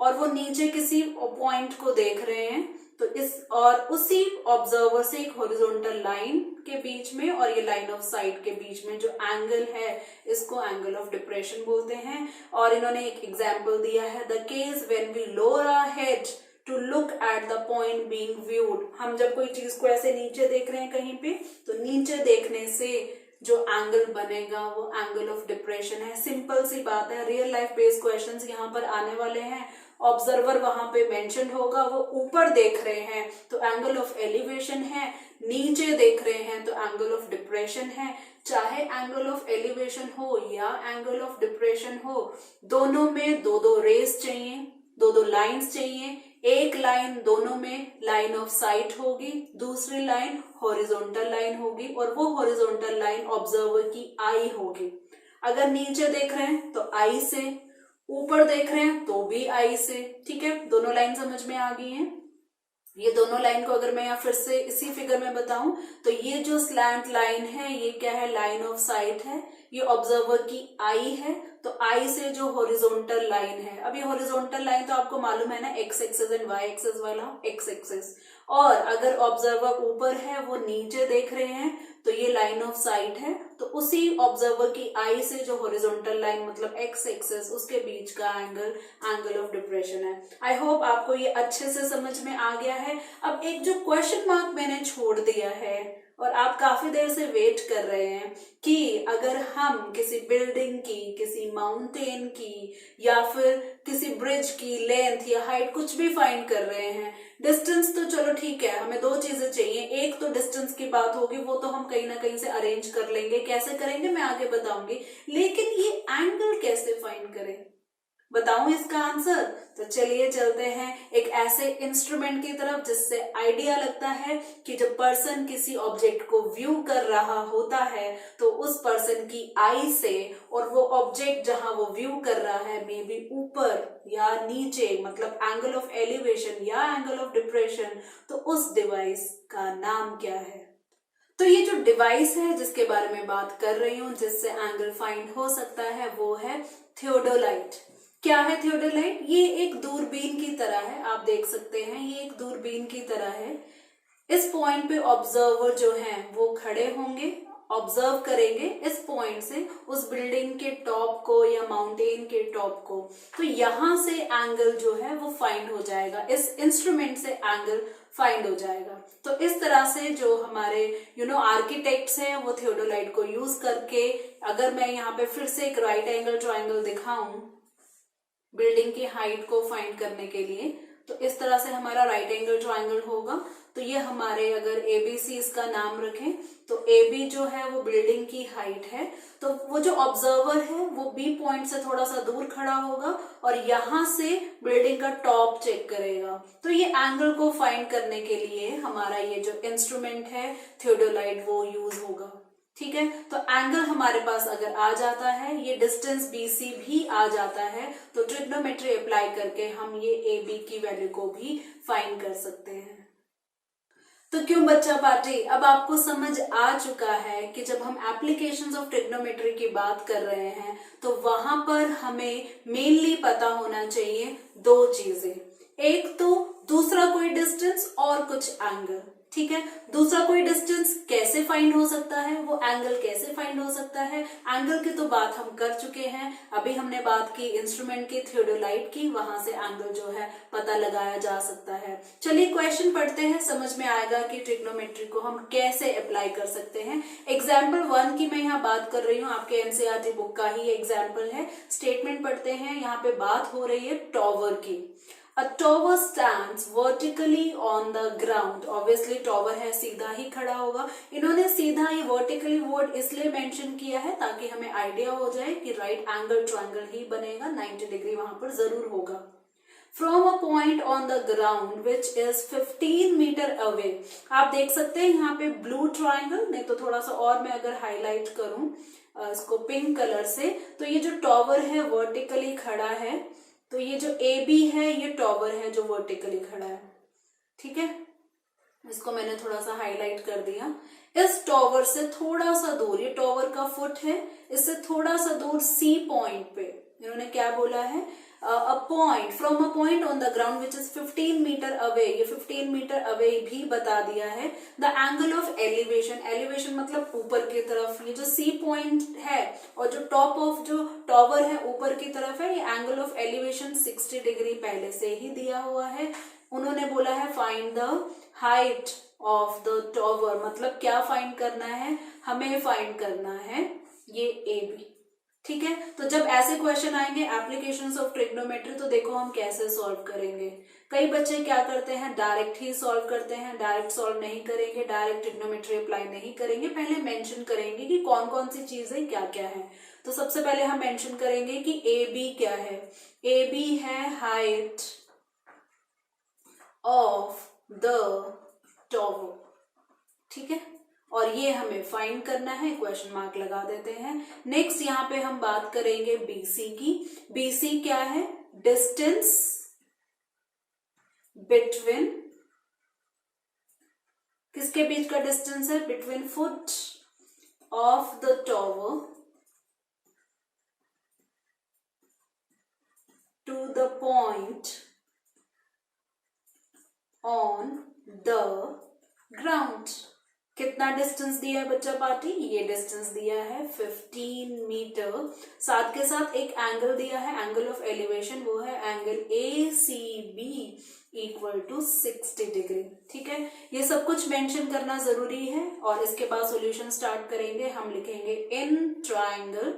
और वो नीचे किसी पॉइंट को देख रहे हैं, तो इस और उसी ऑब्जर्वर से एक हॉरिजॉन्टल लाइन के बीच में और ये लाइन ऑफ साइट के बीच में जो एंगल है इसको एंगल ऑफ डिप्रेशन बोलते हैं। और इन्होंने एक एग्जांपल दिया है, the case when we lower our head to look at the point being viewed. हम जब कोई चीज को ऐसे नीचे देख रहे हैं कहीं पे, तो नीचे देखने से जो एंगल बनेगा वो एंगल ऑफ डिप्रेशन है। सिंपल सी बात है, रियल लाइफ बेस्ड क्वेश्चंस यहाँ पर आने वाले हैं। ऑब्जर्वर वहां पे मेंशन होगा, वो ऊपर देख रहे हैं तो एंगल ऑफ एलिवेशन है, नीचे देख रहे हैं तो एंगल ऑफ डिप्रेशन है। चाहे एंगल ऑफ एलिवेशन हो या एंगल ऑफ डिप्रेशन हो, दोनों में दो दो रेज चाहिए, दो दो लाइंस चाहिए। एक लाइन दोनों में लाइन ऑफ साइट होगी, दूसरी लाइन हॉरिजॉन्टल लाइन होगी और वो हॉरिजॉन्टल लाइन ऑब्जर्वर की आई होगी। अगर नीचे देख रहे हैं तो आई से, ऊपर देख रहे हैं तो भी आई से। ठीक है, दोनों लाइन समझ में आ गई हैं। ये दोनों लाइन को अगर मैं यहाँ फिर से इसी फिगर में बताऊं तो ये जो स्लैंट लाइन है ये क्या है? लाइन ऑफ साइट है। ये ऑब्जर्वर की आई है, तो आई से जो हॉरिजॉन्टल लाइन है, अब ये हॉरिजॉन्टल लाइन तो आपको मालूम है ना, x axis and y axis वाला, एक्स एक्सिस। और अगर ऑब्जर्वर ऊपर है वो नीचे देख रहे हैं तो ये लाइन ऑफ साइट है, तो उसी ऑब्जर्वर की आई से जो हॉरिजॉन्टल लाइन मतलब एक्स एक्सिस, उसके बीच का एंगल एंगल ऑफ डिप्रेशन है। आई होप आपको ये अच्छे से समझ में आ गया है। अब एक जो क्वेश्चन मार्क मैंने छोड़ दिया है और आप काफी देर से वेट कर रहे हैं कि अगर हम किसी बिल्डिंग की, किसी माउंटेन की या फिर किसी ब्रिज की लेंथ या हाइट कुछ भी फाइंड कर रहे हैं, डिस्टेंस तो चलो ठीक है, हमें दो चीजें चाहिए। एक तो डिस्टेंस की बात होगी, वो तो हम कहीं ना कहीं से अरेंज कर लेंगे, कैसे करेंगे मैं आगे बताऊंगी, लेकिन ये एंगल कैसे फाइंड करें? बताऊं इसका आंसर? तो चलिए चलते हैं एक ऐसे इंस्ट्रूमेंट की तरफ जिससे आइडिया लगता है कि जब पर्सन किसी ऑब्जेक्ट को व्यू कर रहा होता है तो उस पर्सन की आई से और वो ऑब्जेक्ट जहां वो व्यू कर रहा है मे बी ऊपर या नीचे, मतलब एंगल ऑफ एलिवेशन या एंगल ऑफ डिप्रेशन, तो उस डिवाइस का नाम क्या है? तो ये जो डिवाइस है जिसके बारे में बात कर रही हूं जिससे एंगल फाइंड हो सकता है वो है थियोडोलाइट। क्या है थियोडोलाइट? ये एक दूरबीन की तरह है, आप देख सकते हैं ये एक दूरबीन की तरह है। इस पॉइंट पे ऑब्जर्वर जो है वो खड़े होंगे, ऑब्जर्व करेंगे इस पॉइंट से उस बिल्डिंग के टॉप को या माउंटेन के टॉप को, तो यहां से एंगल जो है वो फाइंड हो जाएगा, इस इंस्ट्रूमेंट से एंगल फाइंड हो जाएगा। तो इस तरह से जो हमारे आर्किटेक्ट्स हैं वो थियोडोलाइट को यूज करके, अगर मैं यहाँ पे फिर से एक राइट एंगल ट्राइंगल दिखाऊं बिल्डिंग की हाइट को फाइंड करने के लिए, तो इस तरह से हमारा राइट एंगल ट्राइंगल होगा। तो ये हमारे अगर एबीसी इसका नाम रखें तो AB जो है वो बिल्डिंग की हाइट है, तो वो जो ऑब्जर्वर है वो B पॉइंट से थोड़ा सा दूर खड़ा होगा और यहां से बिल्डिंग का टॉप चेक करेगा। तो ये एंगल को फाइंड करने के लिए हमारा ये जो इंस्ट्रूमेंट है थियोडोलाइट वो यूज होगा। ठीक है, तो एंगल हमारे पास अगर आ जाता है, ये डिस्टेंस BC भी आ जाता है, तो ट्रिग्नोमेट्री अप्लाई करके हम ये AB की वैल्यू को भी फाइंड कर सकते हैं। तो क्यों बच्चा पार्टी, अब आपको समझ आ चुका है कि जब हम एप्लीकेशंस ऑफ ट्रिग्नोमेट्री की बात कर रहे हैं तो वहां पर हमें मेनली पता होना चाहिए दो चीजें, एक तो दूसरा कोई डिस्टेंस और कुछ एंगल। ठीक है, दूसरा कोई डिस्टेंस कैसे फाइंड हो सकता है, वो एंगल कैसे फाइंड हो सकता है, एंगल की तो बात हम कर चुके हैं। अभी हमने बात की इंस्ट्रूमेंट की, थियोडोलाइट की, वहां से एंगल जो है पता लगाया जा सकता है। चलिए क्वेश्चन पढ़ते हैं, समझ में आएगा कि ट्रिग्नोमेट्री को हम कैसे अप्लाई कर सकते हैं। एग्जाम्पल 1 की मैं यहाँ बात कर रही हूँ, आपके एनसीईआरटी बुक का ही एग्जाम्पल है। स्टेटमेंट पढ़ते हैं, यहाँ पे बात हो रही है टॉवर की। A tower stands vertically on the ground. Obviously tower है, सीधा ही खड़ा होगा। इन्होंने सीधा ही vertically वर्ड इसलिए मेंशन किया है ताकि हमें आइडिया हो जाए कि राइट एंगल ट्रायंगल ही बनेगा, 90 डिग्री वहां पर जरूर होगा। From a point on the ground which is 15 metre away, आप देख सकते हैं यहाँ पे ब्लू ट्रायंगल, नहीं तो थोड़ा सा और मैं अगर हाईलाइट करूं इसको पिंक कलर से, तो ये जो टॉवर है वर्टिकली खड़ा है, तो ये जो AB है ये टॉवर है जो वर्टिकली खड़ा है। ठीक है, इसको मैंने थोड़ा सा हाईलाइट कर दिया। इस टॉवर से थोड़ा सा दूर, ये टॉवर का फुट है, इससे थोड़ा सा दूर C पॉइंट पे इन्होंने क्या बोला है, a point, from a point on the ground which is 15 metre away, ये 15 मीटर अवे भी बता दिया है। The angle of elevation, elevation मतलब ऊपर की तरफ, ये जो C पॉइंट है और जो टॉप ऑफ जो टॉवर है ऊपर की तरफ है, ये एंगल ऑफ एलिवेशन 60 डिग्री पहले से ही दिया हुआ है। उन्होंने बोला है find the height of the tower, मतलब क्या फाइंड करना है, हमें फाइंड करना है ये AB। ठीक है, तो जब ऐसे क्वेश्चन आएंगे एप्लीकेशंस ऑफ ट्रिग्नोमेट्री, तो देखो हम कैसे सॉल्व करेंगे। कई बच्चे क्या करते हैं, डायरेक्ट ही सॉल्व करते हैं, डायरेक्ट सॉल्व नहीं करेंगे, डायरेक्ट ट्रिग्नोमेट्री अप्लाई नहीं करेंगे, पहले मेंशन करेंगे कि कौन कौन सी चीजें क्या क्या है। तो सबसे पहले हम मेंशन करेंगे कि AB क्या है, AB है हाइट ऑफ द टॉवर। ठीक है, और ये हमें फाइंड करना है, क्वेश्चन मार्क लगा देते हैं। नेक्स्ट यहाँ पे हम बात करेंगे BC की। BC क्या है, डिस्टेंस बिटवीन, किसके बीच का डिस्टेंस है, between foot of the tower to the point on the ground. कितना डिस्टेंस दिया है बच्चा पार्टी, ये डिस्टेंस दिया है 15 मीटर। साथ के साथ एक एंगल दिया है, एंगल ऑफ एलिवेशन, वो है angle ACB। Equal to 60 degree. ठीक है, ये सब कुछ मेंशन करना जरूरी है और इसके बाद सॉल्यूशन स्टार्ट करेंगे। हम लिखेंगे इन ट्राइंगल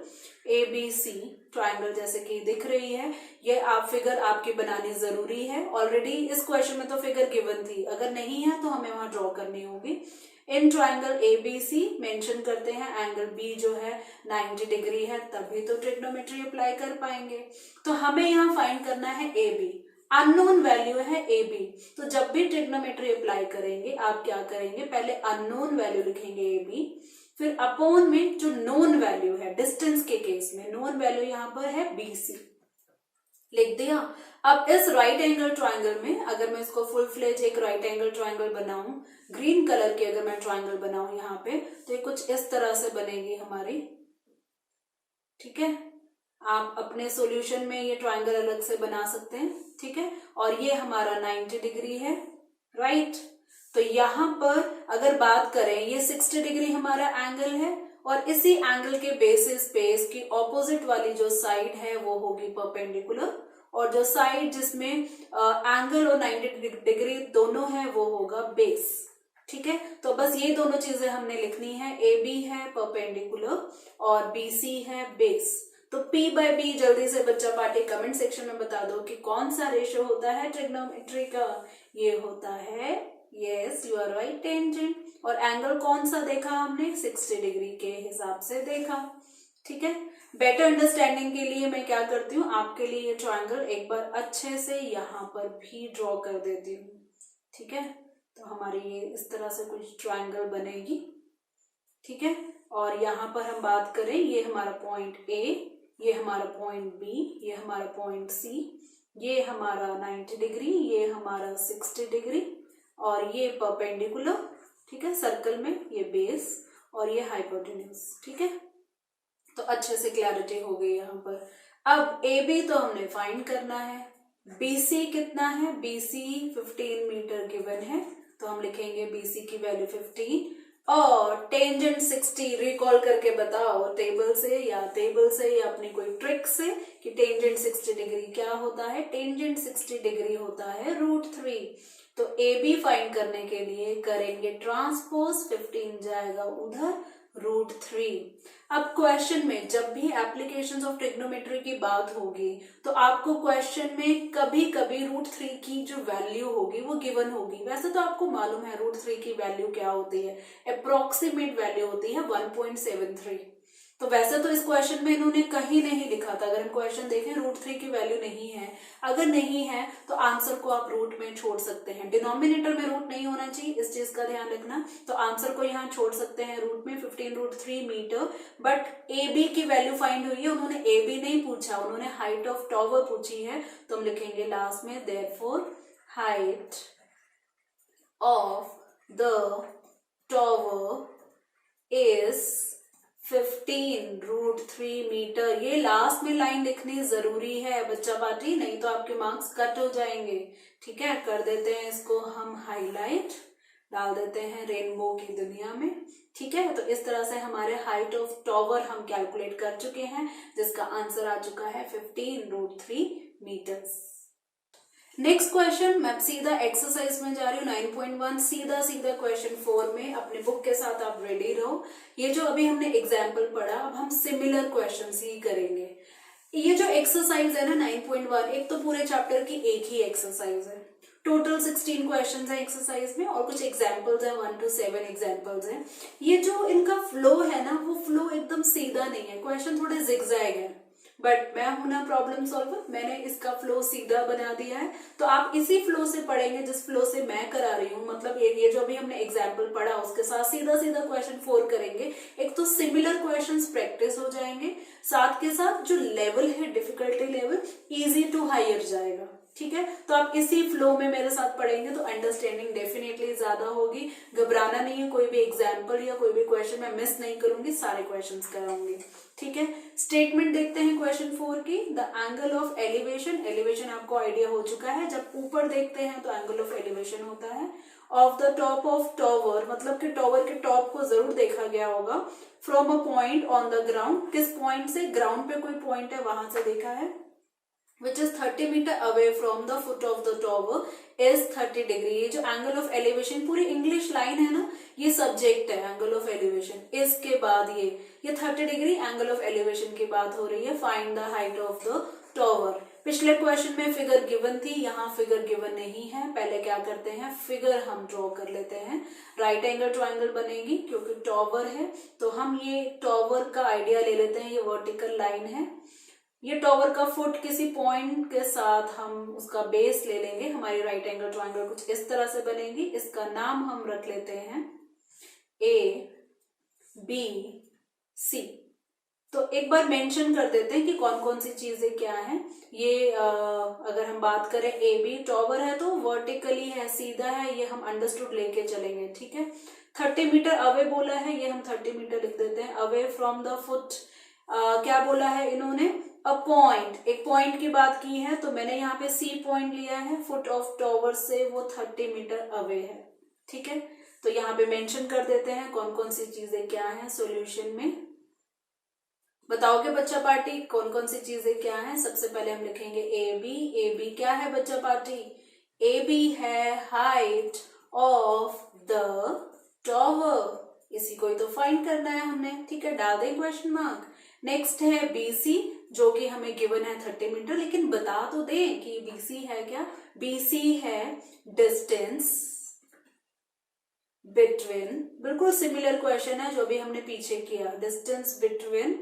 ABC, ट्राइंगल जैसे कि दिख रही है, ये आप फिगर आपकी बनानी जरूरी है। ऑलरेडी इस क्वेश्चन में तो फिगर गिवन थी, अगर नहीं है तो हमें वहां ड्रॉ करनी होगी। इन ट्राइंगल ABC मेंशन करते हैं, एंगल B जो है 90 डिग्री है, तभी तो ट्रिग्नोमेट्री अप्लाई कर पाएंगे। तो हमें यहाँ फाइंड करना है AB, अननोन वैल्यू है AB। तो जब भी ट्रिग्नोमेट्री अप्लाई करेंगे आप क्या करेंगे, पहले अननोन वैल्यू लिखेंगे AB, फिर अपॉन में जो नोन वैल्यू है, डिस्टेंस के केस में नोन वैल्यू यहाँ पर है BC, लिख दिया। अब इस राइट एंगल ट्राइंगल में अगर मैं इसको फुल फ्लेज एक राइट एंगल ट्राइंगल बनाऊं, ग्रीन कलर की अगर मैं ट्राइंगल बनाऊं यहाँ पे, तो ये कुछ इस तरह से बनेगी हमारी। ठीक है, आप अपने सॉल्यूशन में ये ट्राइंगल अलग से बना सकते हैं। ठीक है, और ये हमारा 90 डिग्री है, राइट। तो यहां पर अगर बात करें, ये 60 डिग्री हमारा एंगल है और इसी एंगल के बेसिस पे इसकी ऑपोजिट वाली जो साइड है वो होगी परपेंडिकुलर, और जो साइड जिसमें एंगल और 90 डिग्री दोनों है वो होगा बेस। ठीक है, तो बस ये दोनों चीजें हमने लिखनी है, AB है परपेंडिकुलर और BC है बेस। तो P/B जल्दी से बच्चा पार्टी कमेंट सेक्शन में बता दो कि कौन सा रेशियो होता है ट्रिग्नोमेट्री का। ये होता है, yes you are right, tangent. और एंगल कौन सा देखा हमने, 60 डिग्री के हिसाब से देखा। ठीक है, बेटर अंडरस्टैंडिंग के लिए मैं क्या करती हूँ, आपके लिए ये ट्राइंगल एक बार अच्छे से यहाँ पर भी ड्रॉ कर देती हूँ। ठीक है, तो हमारी ये इस तरह से कुछ ट्राइंगल बनेगी। ठीक है, और यहाँ पर हम बात करें, ये हमारा पॉइंट A, ये हमारा पॉइंट B, ये हमारा पॉइंट C, ये हमारा 90 डिग्री, ये हमारा 60 डिग्री और ये परपेंडिकुलर। ठीक है, सर्कल में ये बेस और ये हाइपोटेन्यूज। ठीक है, तो अच्छे से क्लैरिटी हो गई यहाँ पर। अब AB तो हमने फाइंड करना है, BC कितना है, BC 15 मीटर गिवन है, तो हम लिखेंगे BC की वैल्यू 15 और टेंजेंट 60 रिकॉल करके बताओ टेबल से या अपनी कोई ट्रिक से कि टेंजेंट 60 डिग्री क्या होता है। टेंजेंट 60 डिग्री होता है √3। तो AB फाइंड करने के लिए करेंगे ट्रांसपोज, 15 जाएगा उधर, √3। अब क्वेश्चन में जब भी एप्लीकेशंस ऑफ ट्रिग्नोमेट्री की बात होगी तो आपको क्वेश्चन में कभी कभी √3 की जो वैल्यू होगी वो गिवन होगी। वैसे तो आपको मालूम है √3 की वैल्यू क्या होती है, अप्रोक्सीमेट वैल्यू होती है 1.73। तो वैसे तो इस क्वेश्चन में इन्होंने कहीं नहीं लिखा था, अगर हम क्वेश्चन देखें √3 की वैल्यू नहीं है। अगर नहीं है तो आंसर को आप रूट में छोड़ सकते हैं, डिनोमिनेटर में रूट नहीं होना चाहिए, इस चीज का ध्यान रखना। तो आंसर को यहाँ छोड़ सकते हैं रूट में, 15√3 मीटर। बट AB की वैल्यू फाइंड हुई है, उन्होंने AB नहीं पूछा, उन्होंने हाइट ऑफ टॉवर पूछी है। तो हम लिखेंगे लास्ट में therefore height of the tower is 15√3 metre. ये लास्ट में लाइन लिखनी जरूरी है बच्चा पार्टी, नहीं तो आपके मार्क्स कट हो जाएंगे। ठीक है, कर देते हैं इसको हम हाईलाइट, डाल देते हैं रेनबो की दुनिया में। ठीक है, तो इस तरह से हमारे हाइट ऑफ टॉवर हम कैलकुलेट कर चुके हैं, जिसका आंसर आ चुका है 15√3 मीटर्स। नेक्स्ट क्वेश्चन, मैं सीधा एक्सरसाइज में जा रही हूँ 9.1, सीधा क्वेश्चन 4 में। अपने बुक के साथ आप रेडी रहो। ये जो अभी हमने एग्जाम्पल पढ़ा, अब हम सिमिलर क्वेश्चंस ही करेंगे। ये जो एक्सरसाइज है ना 9.1, एक तो पूरे चैप्टर की एक ही एक्सरसाइज है। टोटल 16 क्वेश्चंस है एक्सरसाइज में और कुछ एग्जाम्पल्स है, 1 to 7 एग्जाम्पल्स है। ये जो इनका फ्लो है ना, वो फ्लो एकदम सीधा नहीं है, क्वेश्चन थोड़े जिगजैग है। बट मैं हूं ना प्रॉब्लम सॉल्वर, मैंने इसका फ्लो सीधा बना दिया है। तो आप इसी फ्लो से पढ़ेंगे जिस फ्लो से मैं करा रही हूँ। मतलब ये जो भी हमने एग्जाम्पल पढ़ा उसके साथ सीधा क्वेश्चन 4 करेंगे। एक तो सिमिलर क्वेश्चंस प्रैक्टिस हो जाएंगे, साथ के साथ जो लेवल है difficulty level easy to higher जाएगा। ठीक है, तो आप इसी फ्लो में मेरे साथ पढ़ेंगे तो अंडरस्टैंडिंग डेफिनेटली ज्यादा होगी। घबराना नहीं है, कोई भी एग्जाम्पल या कोई भी क्वेश्चन मैं मिस नहीं करूंगी, सारे क्वेश्चंस कराऊंगी। ठीक है, स्टेटमेंट देखते हैं क्वेश्चन 4 की। द एंगल ऑफ एलिवेशन आपको आइडिया हो चुका है, जब ऊपर देखते हैं तो एंगल ऑफ एलिवेशन होता है। Of the top of tower, मतलब कि टॉवर के टॉप को जरूर देखा गया होगा। From a point on the ground, किस पॉइंट से, ग्राउंड पे कोई पॉइंट है वहां से देखा है। which is 30 मीटर away from the foot of the tower is 30 degree. ये जो एंगल ऑफ एलिवेशन पूरी इंग्लिश लाइन है ना, ये सब्जेक्ट है एंगल ऑफ एलिवेशन। इसके बाद ये 30 डिग्री एंगल ऑफ एलिवेशन की बात हो रही है। Find the height of the tower. पिछले क्वेश्चन में फिगर गिवन थी, यहाँ फिगर गिवन नहीं है। पहले क्या करते हैं, फिगर हम ड्रॉ कर लेते हैं। राइट एंगल ट्राइंगल बनेगी क्योंकि टॉवर है, तो हम ये टॉवर का आइडिया ले लेते हैं। ये वर्टिकल लाइन है, ये टॉवर का फुट किसी पॉइंट के साथ हम उसका बेस ले लेंगे। हमारी राइट एंगल ट्राइंगल कुछ इस तरह से बनेगी। इसका नाम हम रख लेते हैं ABC। तो एक बार मेंशन कर देते हैं कि कौन कौन सी चीजें क्या हैं। ये अगर हम बात करें AB टॉवर है तो वर्टिकली है, सीधा है, ये हम अंडरस्टूड लेके चलेंगे, ठीक है। 30 मीटर अवे बोला है, ये हम 30 मीटर लिख देते हैं। अवे फ्रॉम द फुट क्या बोला है इन्होंने, अ पॉइंट, एक पॉइंट की बात की है, तो मैंने यहाँ पे C पॉइंट लिया है। फुट ऑफ टॉवर से वो 30 मीटर अवे है, ठीक है। तो यहाँ पे मेंशन कर देते हैं कौन कौन सी चीजें क्या हैं सॉल्यूशन में। बताओगे बच्चा पार्टी कौन कौन सी चीजें क्या हैं। सबसे पहले हम लिखेंगे AB क्या है बच्चा पार्टी, AB है हाइट ऑफ द टॉवर। इसी को ही तो फाइंड करना है हमने, ठीक है, डाल दें क्वेश्चन मार्क। नेक्स्ट है BC जो कि हमें गिवन है 30 मीटर, लेकिन बता तो दें कि BC है क्या। BC है डिस्टेंस बिटवीन, बिल्कुल सिमिलर क्वेश्चन है जो भी हमने पीछे किया। Distance between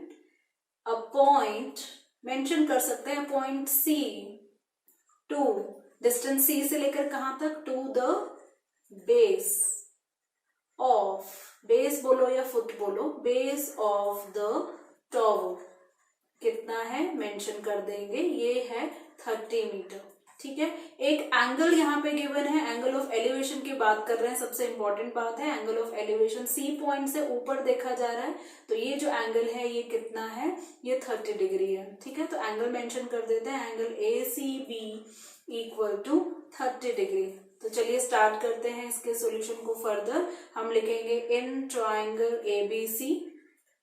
a point, mention कर सकते हैं point C to, distance C से लेकर कहां तक, to the base of, base बोलो या फुट बोलो, बेस ऑफ द टॉवर कितना है मेंशन कर देंगे। ये है 30 मीटर, ठीक है। एक एंगल यहाँ पे गिवन है, एंगल ऑफ एलिवेशन की बात कर रहे हैं। सबसे इंपॉर्टेंट बात है angle of elevation C point से ऊपर देखा जा रहा है, तो ये जो एंगल है ये कितना है, ये 30 डिग्री है, ठीक है। तो एंगल मेंशन कर देते हैं, angle ACB equal to 30 degree. तो चलिए स्टार्ट करते हैं इसके सॉल्यूशन को फर्दर। हम लिखेंगे इन ट्राइंगल ABC,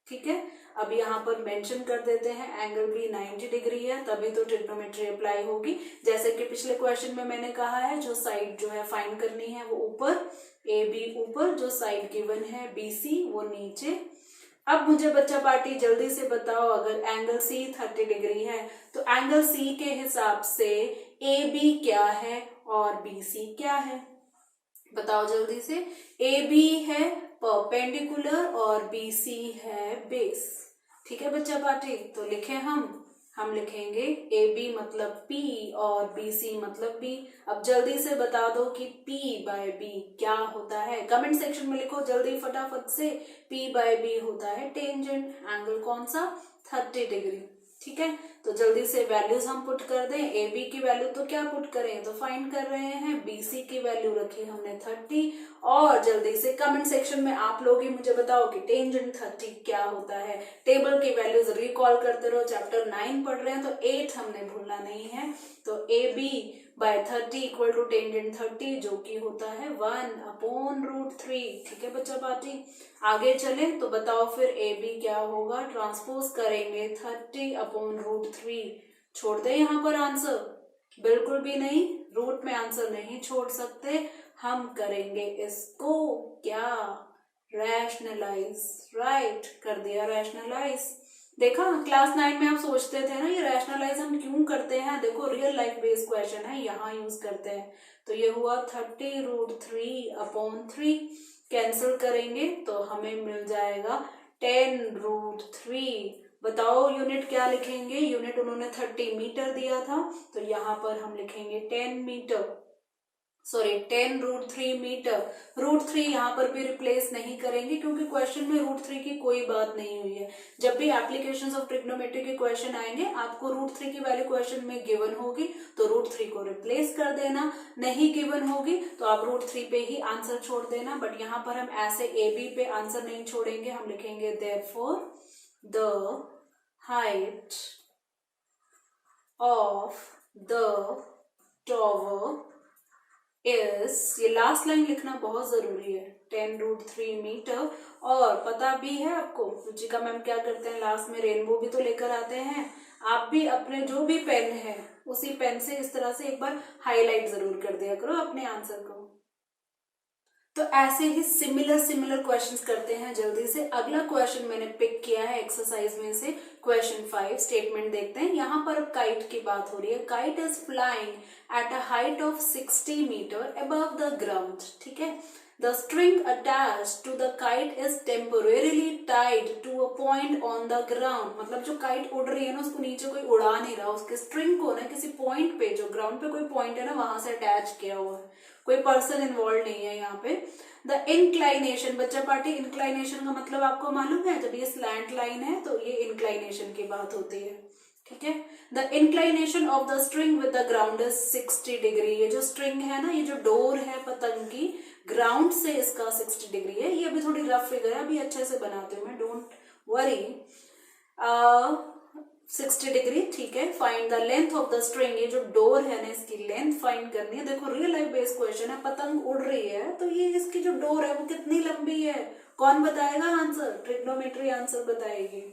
ठीक है। अब यहाँ पर मेंशन कर देते हैं एंगल भी 90 डिग्री है, तभी तो ट्रिग्नोमेट्री अप्लाई होगी। जैसे कि पिछले क्वेश्चन में मैंने कहा है, जो साइड जो है फाइंड करनी है वो ऊपर, AB ऊपर, जो साइड गिवन है BC वो नीचे। अब मुझे बच्चा पार्टी जल्दी से बताओ, अगर एंगल C 30 डिग्री है तो एंगल C के हिसाब से AB क्या है और BC क्या है, बताओ जल्दी से। AB है परपेंडिकुलर और BC है बेस, ठीक है बच्चा पार्टी। तो लिखे हम लिखेंगे AB मतलब P और BC मतलब B। अब जल्दी से बता दो कि P बाय B क्या होता है, कमेंट सेक्शन में लिखो जल्दी फटाफट से। P बाय B होता है टेंजेंट, एंगल कौन सा, 30 डिग्री, ठीक है। तो जल्दी से वैल्यूज हम पुट कर दें। AB की वैल्यू तो क्या पुट करें, तो फाइंड कर रहे हैं। BC की वैल्यू रखी हमने 30, और जल्दी से कमेंट सेक्शन में आप लोग ही मुझे बताओ कि टेंजेंट 30 क्या होता है। टेबल की वैल्यूज रिकॉल करते रहो, चैप्टर 9 पढ़ रहे हैं तो 8 हमने भूलना नहीं है। तो AB by 30 equal to tangent 30 जो कि होता है 1/√3, ठीक है बच्चा पार्टी। आगे चले तो बताओ फिर AB क्या होगा, ट्रांसपोज करेंगे 30/√3। छोड़ दे यहाँ पर आंसर, बिल्कुल भी नहीं, रूट में आंसर नहीं छोड़ सकते। हम करेंगे इसको क्या, रैशनलाइज, राइट, कर दिया रैशनलाइज। देखा क्लास 9 में आप सोचते थे ना ये रैशनलाइज हम क्यों करते हैं, देखो रियल लाइफ बेस्ड क्वेश्चन है, यहाँ यूज करते हैं। तो ये हुआ 30√3/3, कैंसिल करेंगे तो हमें मिल जाएगा 10√3। बताओ यूनिट क्या लिखेंगे, यूनिट उन्होंने 30 मीटर दिया था, तो यहाँ पर हम लिखेंगे 10 मीटर, सॉरी 10√3 मीटर। √3 यहाँ पर भी रिप्लेस नहीं करेंगे क्योंकि क्वेश्चन में √3 की कोई बात नहीं हुई है। जब भी एप्लीकेशंस ऑफ ट्रिग्नोमेट्री के क्वेश्चन आएंगे आपको √3 की वैल्यू क्वेश्चन में गिवन होगी तो √3 को रिप्लेस कर देना, नहीं गिवन होगी तो आप √3 पे ही आंसर छोड़ देना। बट यहाँ पर हम ऐसे AB पे आंसर नहीं छोड़ेंगे, हम लिखेंगे therefore the height of the tower is, ये लास्ट लाइन लिखना बहुत जरूरी है, 10√3 मीटर। और पता भी है आपको रुचिका मैम क्या करते हैं, लास्ट में रेनबो भी तो लेकर आते हैं। आप भी अपने जो भी पेन है उसी पेन से इस तरह से एक बार हाईलाइट जरूर कर दिया करो अपने आंसर को। तो ऐसे ही सिमिलर क्वेश्चंस करते हैं जल्दी से। अगला क्वेश्चन मैंने पिक किया है एक्सरसाइज में से क्वेश्चन 5। स्टेटमेंट देखते हैं। यहाँ पर काइट की बात हो रही है। Kite is flying at a height of 60 metre above the ground. ठीक है। The string attached to the kite is temporarily tied to a point on the ground। मतलब जो काइट उड़ रही है ना उसको नीचे कोई उड़ा नहीं रहा, उसके स्ट्रिंग को ना किसी पॉइंट पे, जो ग्राउंड पे कोई पॉइंट है ना वहां से अटैच किया हुआ है, कोई पर्सन इन्वॉल्व नहीं है यहाँ पे। द इंक्लाइनेशन, बच्चा पार्टी, इंक्लाइनेशन का मतलब आपको मालूम है, जब ये स्लैंट लाइन है तो ये इंक्लाइनेशन की बात होती है। ठीक है। The inclination of the string with the ground is 60 degree. ये जो स्ट्रिंग है ना, ये जो डोर है पतंग की, ग्राउंड से इसका 60 डिग्री है। ये अभी थोड़ी रफ फिगर है, अभी अच्छे से बनाती हूँ मैं, डोंट वरी। 60 डिग्री। ठीक है। Find the length of the string. ये जो डोर है ना इसकी लेंथ फाइंड करनी है। देखो रियल लाइफ बेस्ड क्वेश्चन है, पतंग उड़ रही है तो ये इसकी जो डोर है वो कितनी लंबी है, कौन बताएगा आंसर? ट्रिग्नोमेट्री आंसर बताएगी।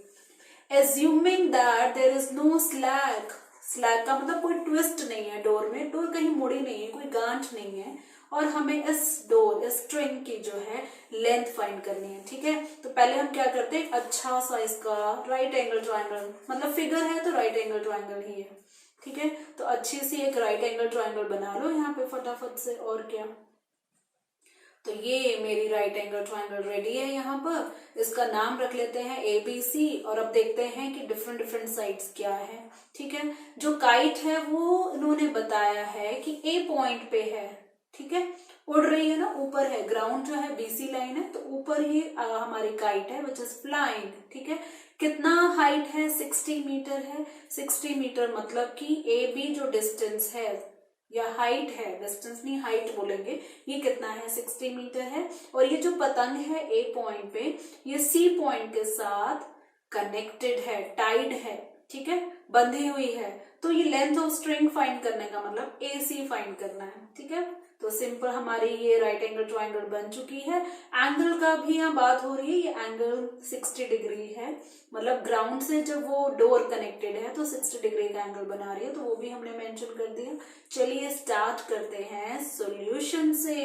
Assuming that there is no slack, slack का मतलब कोई ट्विस्ट नहीं है डोर में, डोर कहीं मुड़ी नहीं है, कोई गांठ नहीं है, और हमें इस डोर, इस स्ट्रिंग की जो है लेंथ फाइंड करनी है। ठीक है। तो पहले हम क्या करते हैं, अच्छा सा इसका राइट एंगल ट्राइंगल, मतलब फिगर है तो राइट एंगल ट्राइंगल ही है। ठीक है। तो अच्छी सी एक राइट एंगल ट्राइंगल बना लो यहाँ पे फटाफट से, और क्या। तो ये मेरी राइट एंगल ट्राइंगल रेडी है। यहाँ पर इसका नाम रख लेते हैं ABC, और अब देखते हैं कि डिफरेंट डिफरेंट साइड्स क्या है। ठीक है। जो काइट है वो इन्होंने बताया है कि A पॉइंट पे है। ठीक है। उड़ रही है ना, ऊपर है, ग्राउंड जो है BC लाइन है, तो ऊपर ये हमारी काइट है विच इज फ्लाइंग। ठीक है। कितना हाइट है, 60 मीटर है। 60 मीटर मतलब कि AB जो डिस्टेंस है या हाइट है, डिस्टेंस नहीं हाइट बोलेंगे, ये कितना है, 60 मीटर है। और ये जो पतंग है A पॉइंट पे, ये C पॉइंट के साथ कनेक्टेड है, टाइड है। ठीक है, बंधी हुई है। तो ये लेंथ ऑफ स्ट्रिंग फाइंड करने का मतलब AC फाइंड करना है। ठीक है। तो सिंपल हमारी ये राइट एंगल ट्राइंगल बन चुकी है। एंगल का भी यहाँ बात हो रही है, ये एंगल 60 डिग्री है, मतलब ग्राउंड से जब वो डोर कनेक्टेड है तो 60 डिग्री का एंगल बना रही है, तो वो भी हमने मेंशन कर दिया। चलिए स्टार्ट करते हैं सॉल्यूशन से।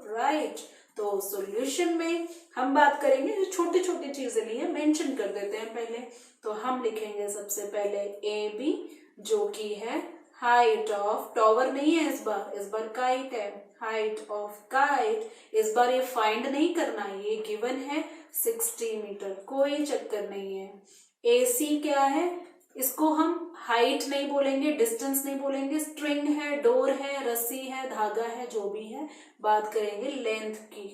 राइट। तो सॉल्यूशन में हम बात करेंगे, जो छोटी छोटी चीजें ली है मेंशन कर देते हैं पहले। तो हम लिखेंगे सबसे पहले AB, जो कि है हाइट ऑफ, टॉवर नहीं है इस बार काइट है, हाइट ऑफ काइट। इस बार ये फाइंड नहीं करना, ये गिवन है 60 मीटर, कोई चक्कर नहीं है। AC क्या है, इसको हम हाइट नहीं बोलेंगे, डिस्टेंस नहीं बोलेंगे, स्ट्रिंग है, डोर है, रस्सी है, धागा है, जो भी है, बात करेंगे लेंथ की,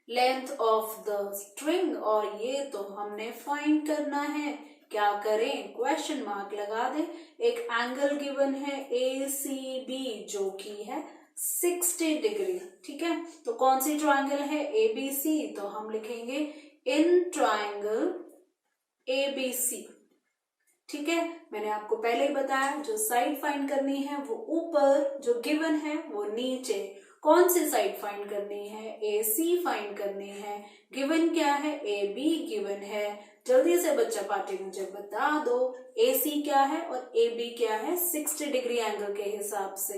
लेंथ ऑफ द स्ट्रिंग। और ये तो हमने फाइंड करना है। क्या करें, क्वेश्चन मार्क लगा दें। एक एंगल गिवन है ACB, जो कि है 60 डिग्री। ठीक है। तो कौन सी ट्रायंगल है, ABC, तो हम लिखेंगे इन ट्रायंगल ABC। ठीक है। मैंने आपको पहले ही बताया, जो साइड फाइंड करनी है वो ऊपर, जो गिवन है वो नीचे। कौन सी साइड फाइंड करनी है, AC फाइंड करनी है। गिवन क्या है, AB गिवन है। जल्दी से बच्चा पार्टी मुझे बता दो, AC क्या है और AB क्या है 60 डिग्री एंगल के हिसाब से।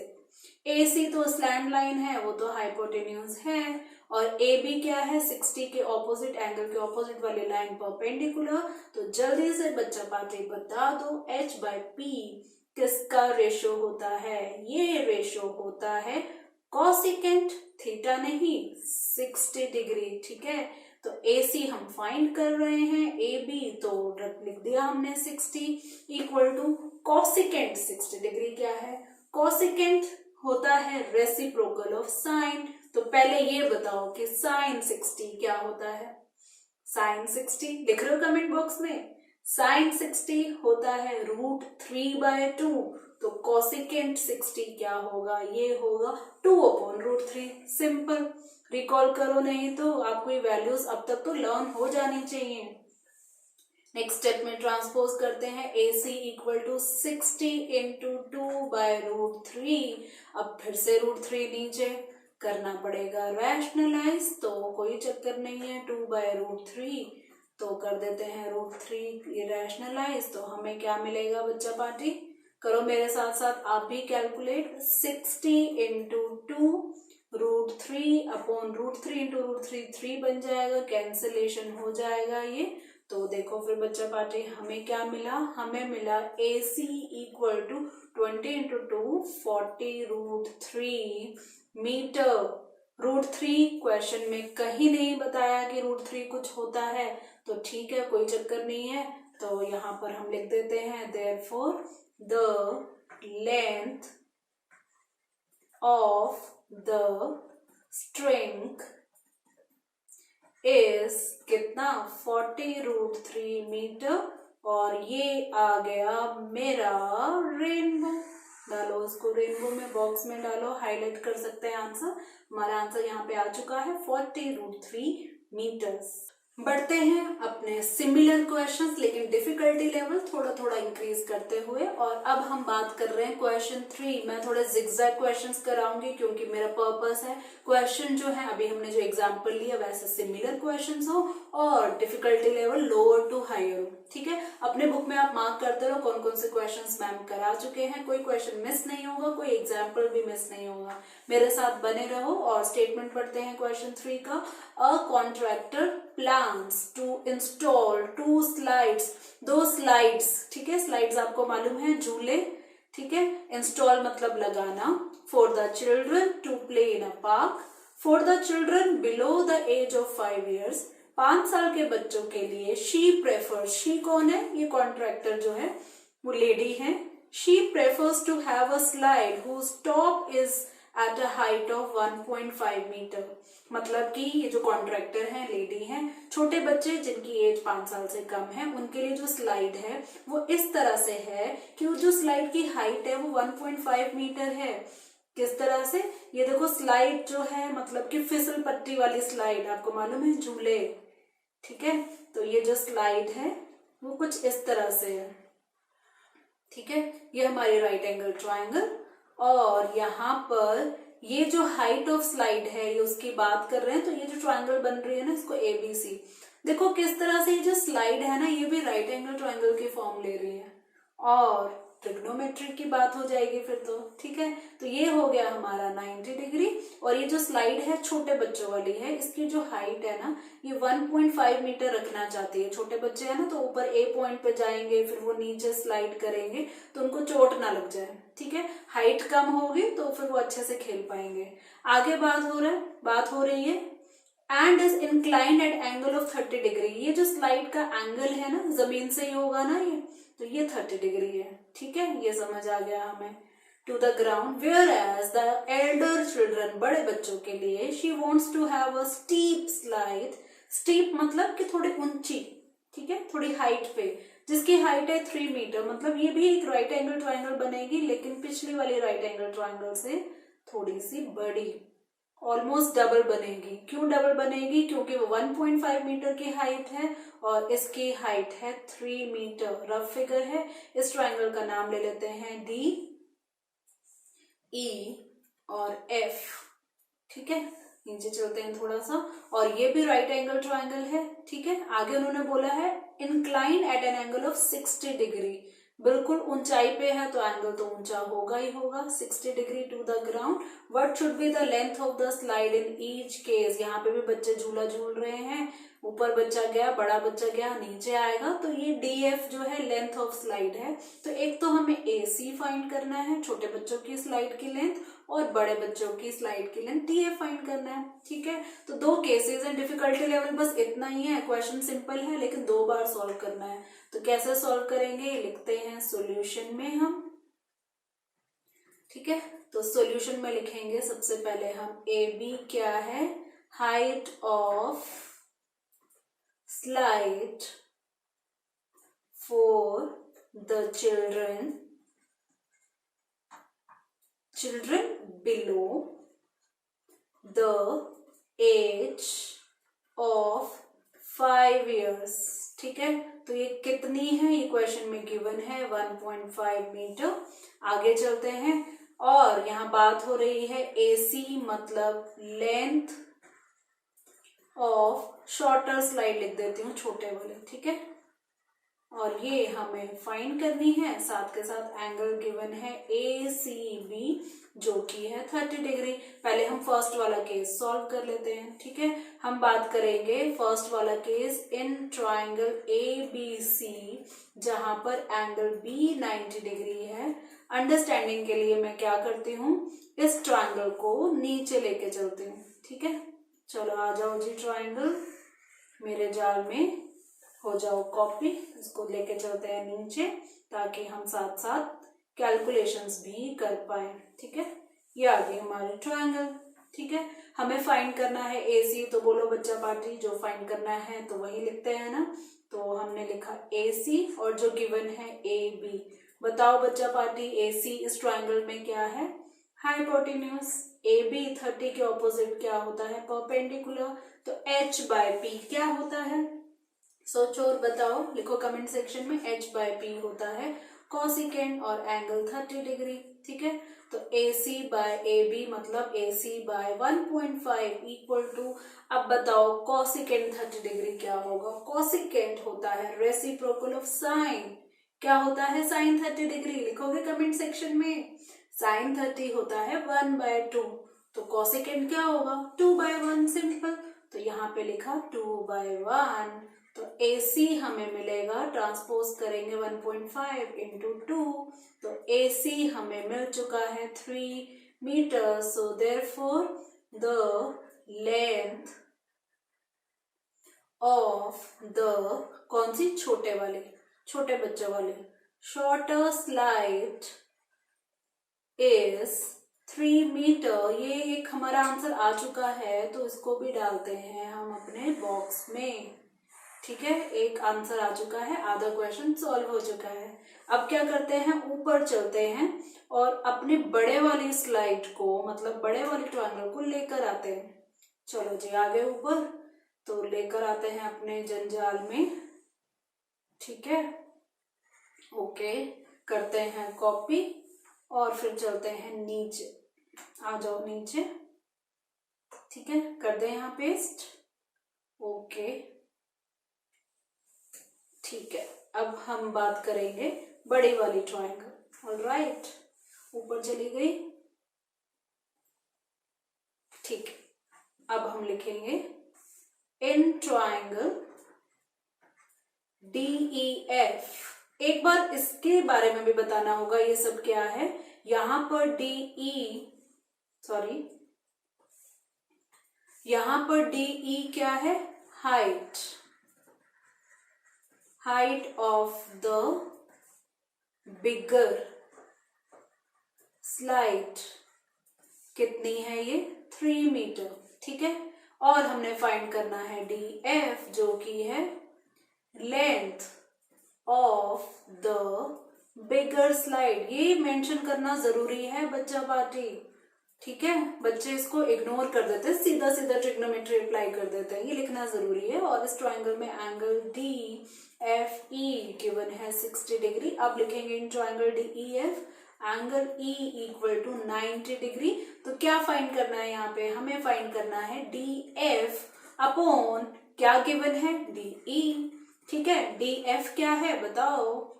AC तो स्लैंट लाइन है, वो तो हाइपोटेन्यूज है, और AB क्या है, 60 के ऑपोजिट, एंगल के ऑपोजिट वाली लाइन परपेंडिकुलर। तो जल्दी से बच्चा पार्टी बता दो, H/P किसका रेशो होता है, ये रेशो होता है कॉसिकेंट थीटा नहीं, 60 डिग्री। ठीक है। तो AC हम फाइंड कर रहे हैं, AB तो लिख दिया हमने 60 इक्वल टू कॉसिकेंट 60 डिग्री क्या है, कॉसिकेंट होता है रेसिप्रोकल ऑफ साइन। तो पहले ये बताओ कि साइन 60 क्या होता है। साइन 60 लिख रहे हो कमेंट बॉक्स में, साइन 60 होता है √3/2। तो कॉसिकेंट 60 क्या होगा, ये होगा 2/√3। सिंपल, रिकॉल करो, नहीं तो आपको ये वैल्यूज अब तक तो लर्न हो जानी चाहिए। नेक्स्ट स्टेप में ट्रांसपोज करते हैं, AC इक्वल टू 60 इंटू 2/√3। अब फिर से √3 नीचे करना पड़ेगा रैशनलाइज, तो कोई चक्कर नहीं है, 2/√3 तो कर देते हैं √3 रैशनलाइज, तो हमें क्या मिलेगा बच्चा पार्टी? करो मेरे साथ साथ आप भी कैलकुलेट। 60 इंटू 2 √3 अपॉन √3 इंटू √3 3 बन जाएगा, कैंसिलेशन हो जाएगा ये। तो देखो फिर बच्चा पार्टी हमें क्या मिला? हमें मिला AC equal to 20 into 2 40 √3 metre. √3 question में कहीं नहीं बताया कि √3 कुछ होता है, तो ठीक है, कोई चक्कर नहीं है। तो यहाँ पर हम लिख देते हैं therefore the length of the string is कितना? 40 √3 मीटर। और ये आ गया मेरा रेनबो। डालो इसको रेनबो में, बॉक्स में डालो, हाईलाइट कर सकते हैं आंसर। हमारा आंसर यहाँ पे आ चुका है 40 √3 मीटर्स। बढ़ते हैं अपने सिमिलर क्वेश्चंस, लेकिन डिफिकल्टी लेवल थोड़ा थोड़ा इंक्रीज करते हुए। और अब हम बात कर रहे हैं क्वेश्चन 3। मैं थोड़े जिगजैग क्वेश्चंस कराऊंगी क्योंकि मेरा पर्पस है क्वेश्चन जो है अभी हमने जो एग्जांपल लिया वैसे सिमिलर क्वेश्चंस हो और difficulty level lower to higher हो। ठीक है, अपने बुक में आप मार्क करते रहो कौन कौन से क्वेश्चंस मैम करा चुके हैं, कोई क्वेश्चन मिस नहीं होगा, कोई एग्जाम्पल भी मिस नहीं होगा। मेरे साथ बने रहो और स्टेटमेंट पढ़ते हैं क्वेश्चन 3 का। A contractor plans to install 2 slides, 2 slides. ठीक है, स्लाइड्स आपको मालूम है झूले। ठीक है, इंस्टॉल मतलब लगाना। For the children to play in a park, for the children below the age of 5 years, 5 साल के बच्चों के लिए। शी प्रेफर्स, शी कौन है? ये कॉन्ट्रैक्टर जो है वो लेडी है। She prefers to have a slide whose top is at a height of 1.5 metre. मतलब कि ये जो कॉन्ट्रैक्टर है लेडी है, छोटे बच्चे जिनकी एज 5 साल से कम है उनके लिए जो स्लाइड है वो इस तरह से है कि वो जो स्लाइड की हाइट है वो 1.5 मीटर है। किस तरह से? ये देखो स्लाइड जो है मतलब कि फिसल पट्टी वाली स्लाइड, आपको मालूम है झूले। ठीक है, तो ये जो स्लाइड है वो कुछ इस तरह से है। ठीक है, ये हमारी राइट एंगल ट्रायंगल। और यहाँ पर ये जो हाइट ऑफ स्लाइड है ये उसकी बात कर रहे हैं, तो ये जो ट्रायंगल बन रही है ना इसको ABC। देखो किस तरह से ये जो स्लाइड है ना ये भी राइट एंगल ट्रायंगल की फॉर्म ले रही है और ट्रिग्नोमेट्री की बात हो जाएगी फिर तो। ठीक है, तो ये हो गया हमारा 90 डिग्री। और ये जो स्लाइड है छोटे बच्चों वाली है, इसकी जो हाइट है ना ये 1.5 मीटर रखना चाहती है। छोटे बच्चे हैं ना तो ऊपर A पॉइंट पे जाएंगे, फिर वो नीचे स्लाइड करेंगे तो उनको चोट ना लग जाए। ठीक है, हाइट कम होगी तो फिर वो अच्छे से खेल पाएंगे। आगे बात हो रही है and is inclined at angle of 30 degree. ये जो स्लाइड का एंगल है ना जमीन से ही होगा ना ये, तो ये 30 डिग्री है। ठीक है, ये समझ आ गया हमें। To the ground whereas the elder children, बड़े बच्चों के लिए, she wants to have a steep slide. Steep मतलब कि थोड़ी ऊंची, ठीक है, थोड़ी हाइट पे, जिसकी हाइट है 3 मीटर। मतलब ये भी एक राइट एंगल ट्रायंगल बनेगी लेकिन पिछली वाली राइट एंगल ट्रायंगल से थोड़ी सी बड़ी, ऑलमोस्ट डबल बनेगी। क्यों डबल बनेगी? क्योंकि वो 1.5 मीटर की हाइट है और इसकी हाइट है 3 मीटर। रफ फिगर है, इस ट्रायंगल का नाम ले लेते हैं D, E और F। ठीक है, नीचे चलते हैं थोड़ा सा। और ये भी राइट एंगल ट्रायंगल है। ठीक है, आगे उन्होंने बोला है incline at an angle of 60 degree. बिल्कुल ऊंचाई पे है तो एंगल तो ऊंचा होगा ही होगा, 60 degree to the ground. What should be the length of the slide in each case. यहाँ पे भी बच्चे झूला झूल रहे हैं, ऊपर बच्चा गया, बड़ा बच्चा गया, नीचे आएगा, तो ये DF जो है लेंथ ऑफ स्लाइड है। तो एक तो हमें AC फाइंड करना है, छोटे बच्चों की स्लाइड की लेंथ, और बड़े बच्चों की स्लाइड की लेंथ DF फाइंड करना है। ठीक है, तो 2 केसेस हैं। डिफिकल्टी लेवल बस इतना ही है, क्वेश्चन सिंपल है लेकिन 2 बार सॉल्व करना है। तो कैसे सॉल्व करेंगे, लिखते हैं सॉल्यूशन में हम। ठीक है, तो सॉल्यूशन में लिखेंगे सबसे पहले हम AB क्या है, height of slide for the children below the age of 5 years। ठीक है, तो ये कितनी है, ये क्वेश्चन में गिवन है 1.5 मीटर। आगे चलते हैं और यहाँ बात हो रही है AC मतलब लेंथ ऑफ शॉर्टर स्लाइड लिख देती हूँ, छोटे वाले, ठीक है। और ये हमें फाइंड करनी है, साथ के साथ एंगल गिवन है ACB जो कि है 30 डिग्री। पहले हम फर्स्ट वाला केस सॉल्व कर लेते हैं, ठीक है। हम बात करेंगे फर्स्ट वाला केस इन ट्राइंगल ABC जहां पर एंगल B 90 डिग्री है। अंडरस्टैंडिंग के लिए मैं क्या करती हूँ, इस ट्राइंगल को नीचे लेके चलती हूँ, ठीक है। चलो आ जाओ जी, ट्राइंगल मेरे जाल में हो जाओ कॉपी। इसको लेके चलते हैं नीचे ताकि हम साथ साथ कैलकुलेशंस भी कर पाए, ठीक है। ये आ गई हमारी ट्रायंगल, ठीक है। हमें फाइंड करना है AC, तो बोलो बच्चा पार्टी, जो फाइंड करना है तो वही लिखते हैं ना। तो हमने लिखा AC और जो गिवन है AB। बताओ बच्चा पार्टी AC इस ट्रायंगल में क्या है, हाइपोटेन्यूज। AB 30 के ऑपोजिट क्या होता है, परपेंडिकुलर। तो H/P क्या होता है, सोचो और बताओ, लिखो कमेंट सेक्शन में। H/P होता है कॉसिकेंट और एंगल 30 डिग्री, ठीक है। तो AC/AB मतलब AC/1.5 इक्वल टू, अब बताओ कॉसिकेंट 30 डिग्री क्या होगा। कॉसिकेंट होता है रेसिप्रोकल ऑफ साइन। क्या होता है साइन 30 डिग्री, लिखोगे कमेंट सेक्शन में। साइन 30 होता है 1/2, तो कॉसिकेंट क्या होगा 2/1, सिंपल। तो यहाँ पे लिखा 2/1। तो AC हमें मिलेगा, ट्रांसपोज करेंगे 1.5 इंटू 2, तो AC हमें मिल चुका है 3 metre. So therefore the length of the, कौन सी, छोटे वाले, छोटे बच्चों वाले, शॉर्टर स्लाइड इज 3 मीटर। ये एक हमारा आंसर आ चुका है, तो इसको भी डालते हैं हम अपने बॉक्स में, ठीक है। एक आंसर आ चुका है, आधा क्वेश्चन सॉल्व हो चुका है। अब क्या करते हैं, ऊपर चलते हैं और अपने बड़े वाली स्लाइड को, मतलब बड़े वाले ट्रायंगल को लेकर आते हैं। चलो जी आगे ऊपर, तो लेकर आते हैं अपने जंजाल में, ठीक है। ओके, करते हैं कॉपी और फिर चलते हैं नीचे। आ जाओ नीचे, ठीक है, कर दे यहाँ पेस्ट। ओके ठीक है, अब हम बात करेंगे बड़ी वाली ट्रायंगल। ऑलराइट, ऊपर चली गई, ठीक है। अब हम लिखेंगे इन ट्रायंगल DEF। एक बार इसके बारे में भी बताना होगा, ये सब क्या है। यहां पर यहां पर DE क्या है, height of the bigger slide कितनी है, ये 3 मीटर, ठीक है। और हमने फाइंड करना है DF जो कि है length of the bigger slide. ये मेंशन करना जरूरी है बच्चा पार्टी, ठीक है। बच्चे इसको इग्नोर कर देते हैं, सीधा सीधा ट्रिग्नोमेट्री अप्लाई कर देते हैं, ये लिखना जरूरी है। और इस ट्रायंगल में एंगल DFE गिवन है 60 डिग्री। अब लिखेंगे in triangle DEF angle E equal to 90 degree. तो क्या फाइंड करना है, यहाँ पे हमें फाइंड करना है DF अपॉन क्या गिवन है, DE, ठीक है। DF क्या है बताओ,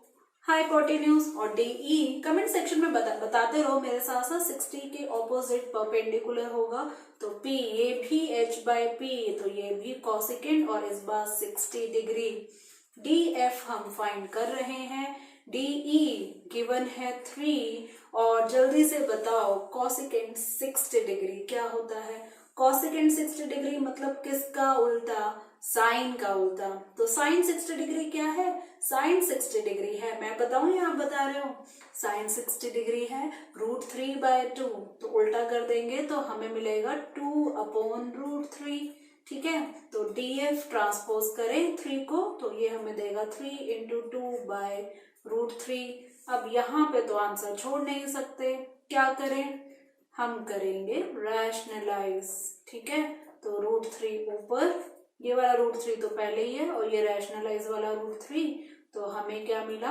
हाइपोटेन्यूज, और DE कमेंट सेक्शन में बताते रहो मेरे साथ साथ। 60 के ऑपोजिट परपेंडिकुलर होगा, तो P, ये भी H/P, तो ये भी कॉसिकेंट, और इस बार 60 डिग्री। DF हम फाइंड कर रहे हैं, DE गिवन है 3, और जल्दी से बताओ कॉसिकेंट 60 डिग्री क्या होता है। कॉसिकेंट 60 डिग्री मतलब किसका उल्टा, साइन का उल्टा। तो साइन 60 डिग्री क्या है, साइन 60 डिग्री है, मैं बताऊं या आप बता रहे हो, साइन 60 डिग्री है √3/2। तो उल्टा कर देंगे तो हमें मिलेगा 2/√3, ठीक है। तो DF ट्रांसपोज करें 3 को, तो ये हमें देगा 3 × 2/√3। अब यहाँ पे तो आंसर छोड़ नहीं सकते, क्या करें, हम करेंगे रैशनलाइज, ठीक है। तो √3 ऊपर, ये वाला √3 तो पहले ही है, और ये रैशनलाइज वाला √3, तो हमें क्या मिला,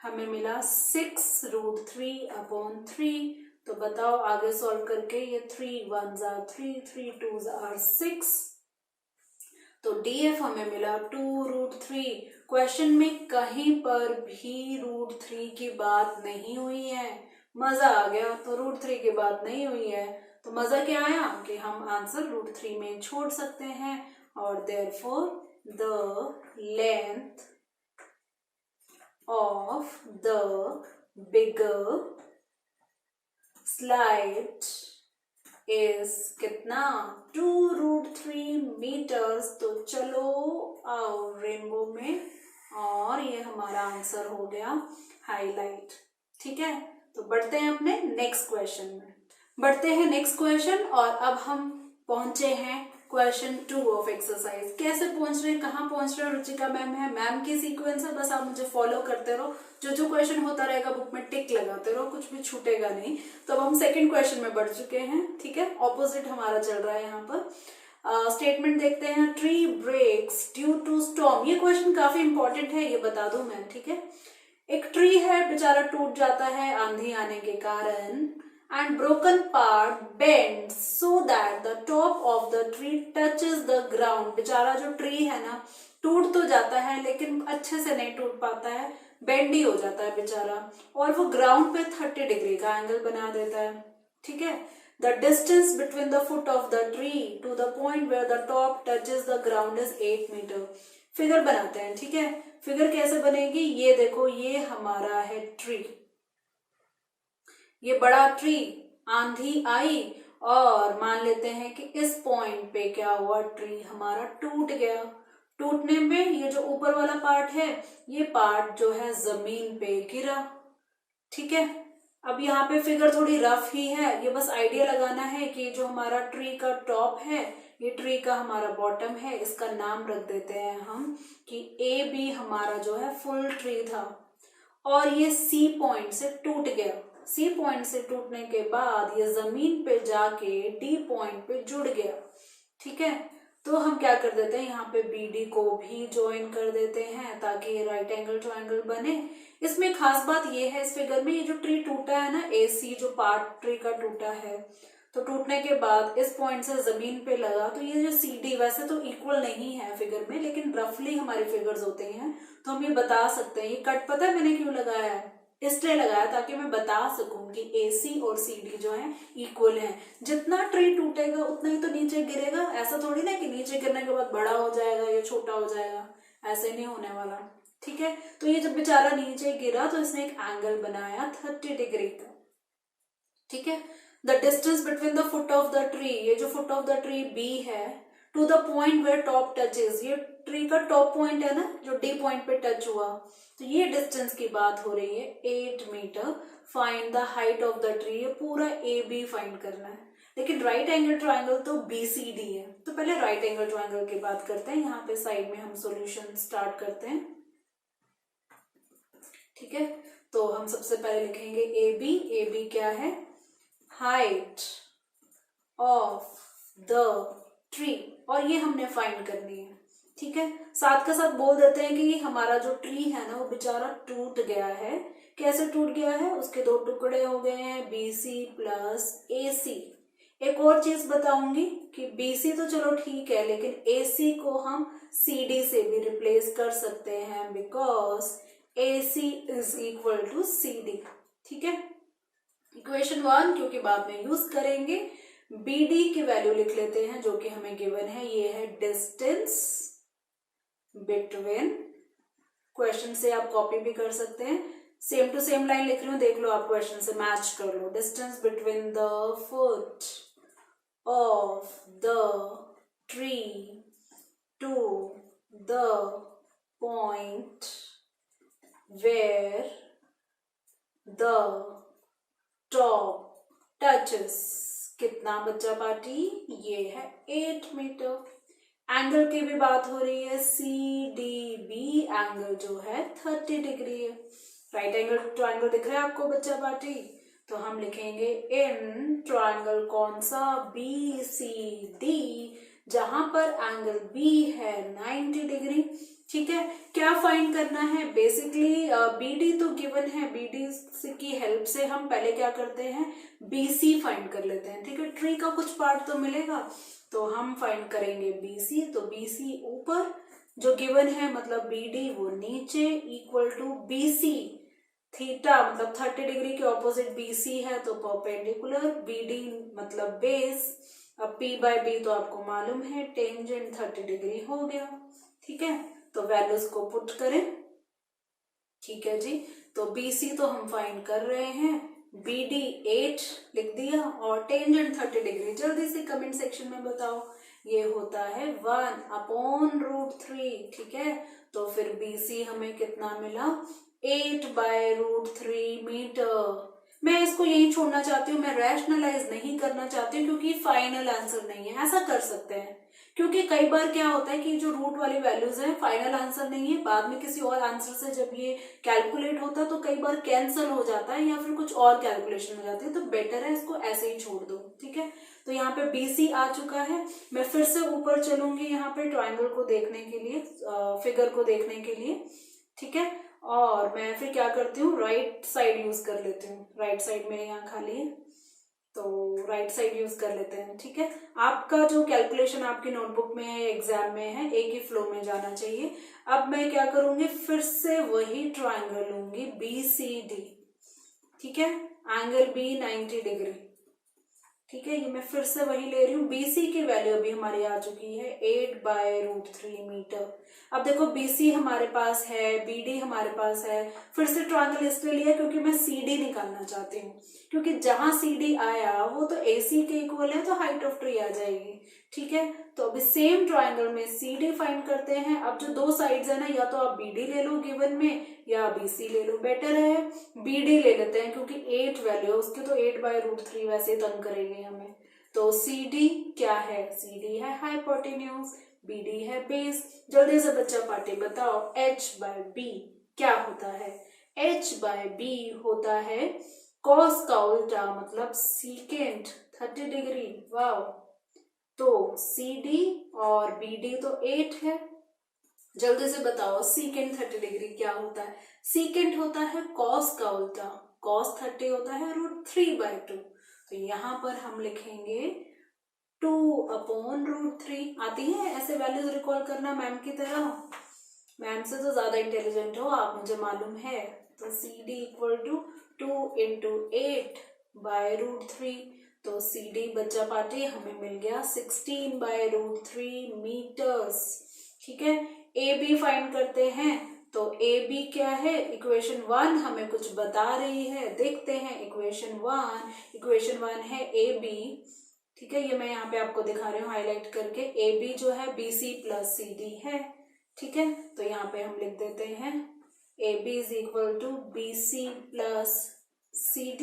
हमें मिला 6√3/3। तो बताओ आगे सॉल्व करके, ये 3 1s are 3, 3 2s are 6, तो DF हमें मिला 2√3। क्वेश्चन में कहीं पर भी √3 की बात नहीं हुई है। मजा आ गया। तो √3 की बात नहीं हुई है तो मजा क्या आया कि हम आंसर √3 में छोड़ सकते हैं और therefore the length of the bigger slide is कितना 2√3 मीटर्स। तो चलो आओ रेनबो में और ये हमारा आंसर हो गया हाईलाइट। ठीक है, तो बढ़ते हैं अपने नेक्स्ट क्वेश्चन में। बढ़ते हैं नेक्स्ट क्वेश्चन और अब हम पहुंचे हैं क्वेश्चन 2 ऑफ एक्सरसाइज। कैसे पहुंच रहे हैं, कहाँ पहुंच रहे हैं, रुचिका मैम है, मैम की सीक्वेंस है, बस आप मुझे फॉलो करते रहो। जो जो क्वेश्चन होता रहेगा बुक में टिक लगाते रहो, कुछ भी छूटेगा नहीं। तो अब हम सेकंड क्वेश्चन में बढ़ चुके हैं। ठीक है, ऑपोजिट हमारा चल रहा है यहाँ पर। स्टेटमेंट देखते हैं, tree breaks due to storm. ये क्वेश्चन काफी इंपॉर्टेंट है, ये बता दूं मैं। ठीक है, एक ट्री है बेचारा टूट जाता है आंधी आने के कारण and broken part bends so that the top of the tree touches the ground। बेचारा जो ट्री है ना टूट तो जाता है लेकिन अच्छे से नहीं टूट पाता है, बेंड ही हो जाता है बेचारा और वो ग्राउंड पे 30 डिग्री का एंगल बना देता है। ठीक है, the distance between the foot of the tree to the point where the top touches the ground is 8 metre. Figure बनाते हैं। ठीक है, फिगर कैसे बनेगी, ये देखो, ये हमारा है ट्री, ये बड़ा ट्री, आंधी आई और मान लेते हैं कि इस पॉइंट पे क्या हुआ, ट्री हमारा टूट गया। टूटने में ये जो ऊपर वाला पार्ट है ये पार्ट जो है जमीन पे गिरा। ठीक है, अब यहाँ पे फिगर थोड़ी रफ ही है, ये बस आइडिया लगाना है कि जो हमारा ट्री का टॉप है ये ट्री का हमारा बॉटम है। इसका नाम रख देते हैं हम कि ए बी हमारा जो है फुल ट्री था और ये सी पॉइंट से टूट गया। सी पॉइंट से टूटने के बाद ये जमीन पे जाके डी पॉइंट पे जुड़ गया। ठीक है, तो हम क्या कर देते हैं, यहाँ पे BD को भी ज्वाइन कर देते हैं ताकि ये राइट एंगल ट्रायंगल बने। इसमें खास बात ये है इस फिगर में, ये जो ट्री टूटा है ना, AC जो पार्ट ट्री का टूटा है, तो टूटने के बाद इस पॉइंट से जमीन पे लगा, तो ये जो CD वैसे तो इक्वल नहीं है फिगर में लेकिन रफली हमारे फिगर्स होते हैं तो हम ये बता सकते हैं। ये कट पता है मैंने क्यों लगाया है, इसलिए लगाया ताकि मैं बता सकूं कि AC और CD जो है इक्वल हैं। जितना ट्री टूटेगा उतना ही तो नीचे गिरेगा। ऐसा थोड़ी ना कि नीचे गिरने के बाद बड़ा हो जाएगा या छोटा हो जाएगा, ऐसे नहीं होने वाला। ठीक है, तो ये जब बेचारा नीचे गिरा तो इसने एक एंगल बनाया 30 डिग्री का। ठीक है, the distance between the foot of the tree, ये जो foot of the tree B है, to the point where top touches, ये ट्री का टॉप पॉइंट है ना जो D पॉइंट पे टच हुआ, तो ये डिस्टेंस की बात हो रही है 8 metre. Find the height of the tree, ये पूरा AB फाइंड करना है लेकिन राइट एंगल ट्रायंगल तो BCD है। तो पहले राइट एंगल ट्रायंगल की बात करते हैं। यहाँ पे साइड में हम सॉल्यूशन स्टार्ट करते हैं। ठीक है, तो हम सबसे पहले लिखेंगे AB। AB क्या है, हाइट ऑफ द ट्री, और ये हमने फाइंड करनी है। ठीक है, साथ के साथ बोल देते हैं कि हमारा जो ट्री है ना वो बेचारा टूट गया है। कैसे टूट गया है, उसके दो टुकड़े हो गए हैं BC प्लस AC। एक और चीज बताऊंगी कि BC तो चलो ठीक है लेकिन AC को हम CD से भी रिप्लेस कर सकते हैं because AC is equal to CD। ठीक है, इक्वेशन 1 क्योंकि बाद में यूज करेंगे, BD की वैल्यू लिख लेते हैं जो कि हमें गिवन है, ये है डिस्टेंस बिटवीन। क्वेश्चन से आप कॉपी भी कर सकते हैं, सेम टू सेम लाइन लिख रही हूं, देख लो आप क्वेश्चन से मैच कर लो। Distance between the foot of the tree to the point where the top touches, कितना बच्चा पार्टी, ये है 8 मीटर। एंगल की भी बात हो रही है, CDB एंगल जो है 30 डिग्री है। राइट एंगल ट्रायंगल दिख रहा है आपको बच्चा पार्टी, तो हम लिखेंगे इन ट्रायंगल कौन सा, BCD जहां पर एंगल बी है 90 डिग्री। ठीक है, क्या फाइंड करना है? बेसिकली बीडी तो गिवन है, बीडी की हेल्प से हम पहले क्या करते हैं, बीसी फाइंड कर लेते हैं। ठीक है, ट्री का कुछ पार्ट तो मिलेगा, तो हम फाइंड करेंगे बीसी। तो बीसी ऊपर जो गिवन है, मतलब बीडी वो नीचे, इक्वल टू बीसी थीटा मतलब 30 डिग्री के ऑपोजिट बीसी है तो परपेंडिकुलर, बीडी मतलब बेस। अब P बाय बी तो आपको मालूम है, टेंजेंट 30 डिग्री हो गया। ठीक है, तो वैल्यूज को पुट करें। ठीक है जी, तो BC तो हम फाइंड कर रहे हैं, BD 8 लिख दिया और टेंजेंट 30 डिग्री। जल्दी से कमेंट सेक्शन में बताओ, ये होता है 1/√3। ठीक है, तो फिर BC हमें कितना मिला, 8/√3 मीटर। मैं इसको यही छोड़ना चाहती हूँ, मैं रैशनलाइज नहीं करना चाहती हूँ क्योंकि फाइनल आंसर नहीं है। ऐसा कर सकते हैं क्योंकि कई बार क्या होता है कि जो रूट वाली वैल्यूज है फाइनल आंसर नहीं है, बाद में किसी और आंसर से जब ये कैलकुलेट होता है तो कई बार कैंसिल हो जाता है या फिर कुछ और कैलकुलेशन हो जाती है, तो बेटर है इसको ऐसे ही छोड़ दो। ठीक है, तो यहाँ पे BC आ चुका है। मैं फिर से ऊपर चलूंगी यहाँ पे ट्राइंगल को देखने के लिए, फिगर को देखने के लिए। ठीक है, और मैं फिर क्या करती हूँ, राइट साइड यूज कर लेती हूँ। राइट साइड मेरे यहाँ खाली है तो राइट साइड यूज कर लेते हैं। ठीक है, आपका जो कैलकुलेशन आपकी नोटबुक में है, एग्जाम में है, एक ही फ्लो में जाना चाहिए। अब मैं क्या करूंगी, फिर से वही ट्राइंगल लूंगी BCD। ठीक है, एंगल B 90 डिग्री। ठीक है, ये मैं फिर से वही ले रही हूँ। BC की वैल्यू अभी हमारी आ चुकी है 8/√3 मीटर। अब देखो BC हमारे पास है, BD हमारे पास है, फिर से ट्रायंगल इसलिए लिया क्योंकि मैं CD निकालना चाहती हूँ, क्योंकि जहां CD आया वो तो AC के इक्वल है, तो हाइट ऑफ ट्री आ जाएगी। ठीक है, तो अभी सेम ट्रायंगल में CD फाइंड करते हैं। अब जो दो साइड्स है ना, या तो आप BD ले लो गिवन में या BC ले लो, बेटर है BD ले लेते हैं क्योंकि 8 वैल्यू उसकी, तो 8/√3 वैसे तंग करेंगे हमें। तो CD क्या है, CD है हाइपोटेन्यूज, BD है बेस। जल्दी से बच्चा पार्टी बताओ, H/B क्या होता है? H/B होता है कॉस का उल्टा मतलब सीकेंट 30 डिग्री। वाओ, तो CD और BD तो 8 है। जल्दी से बताओ सीकेंट 30 डिग्री क्या होता है? सीकेंट होता है कॉस का उल्टा, कॉस 30 होता है √3/2। तो यहाँ पर हम लिखेंगे 2/√3। आती है ऐसे वैल्यूज रिकॉल करना मैम की तरह? मैम से तो ज्यादा इंटेलिजेंट हो आप, मुझे मालूम है। तो CD इक्वल टू 2 × 8/√3। तो CD बच्चा पार्टी हमें मिल गया 16/√3 मीटर्स। ठीक है, AB फाइंड करते हैं। तो AB क्या है, इक्वेशन 1 हमें कुछ बता रही है, देखते हैं इक्वेशन 1 है AB। ठीक है, ये मैं यहाँ पे आपको दिखा रही हूँ हाईलाइट करके। AB जो है BC + CD है। ठीक है, तो यहाँ पे हम लिख देते हैं AB = BC + CD।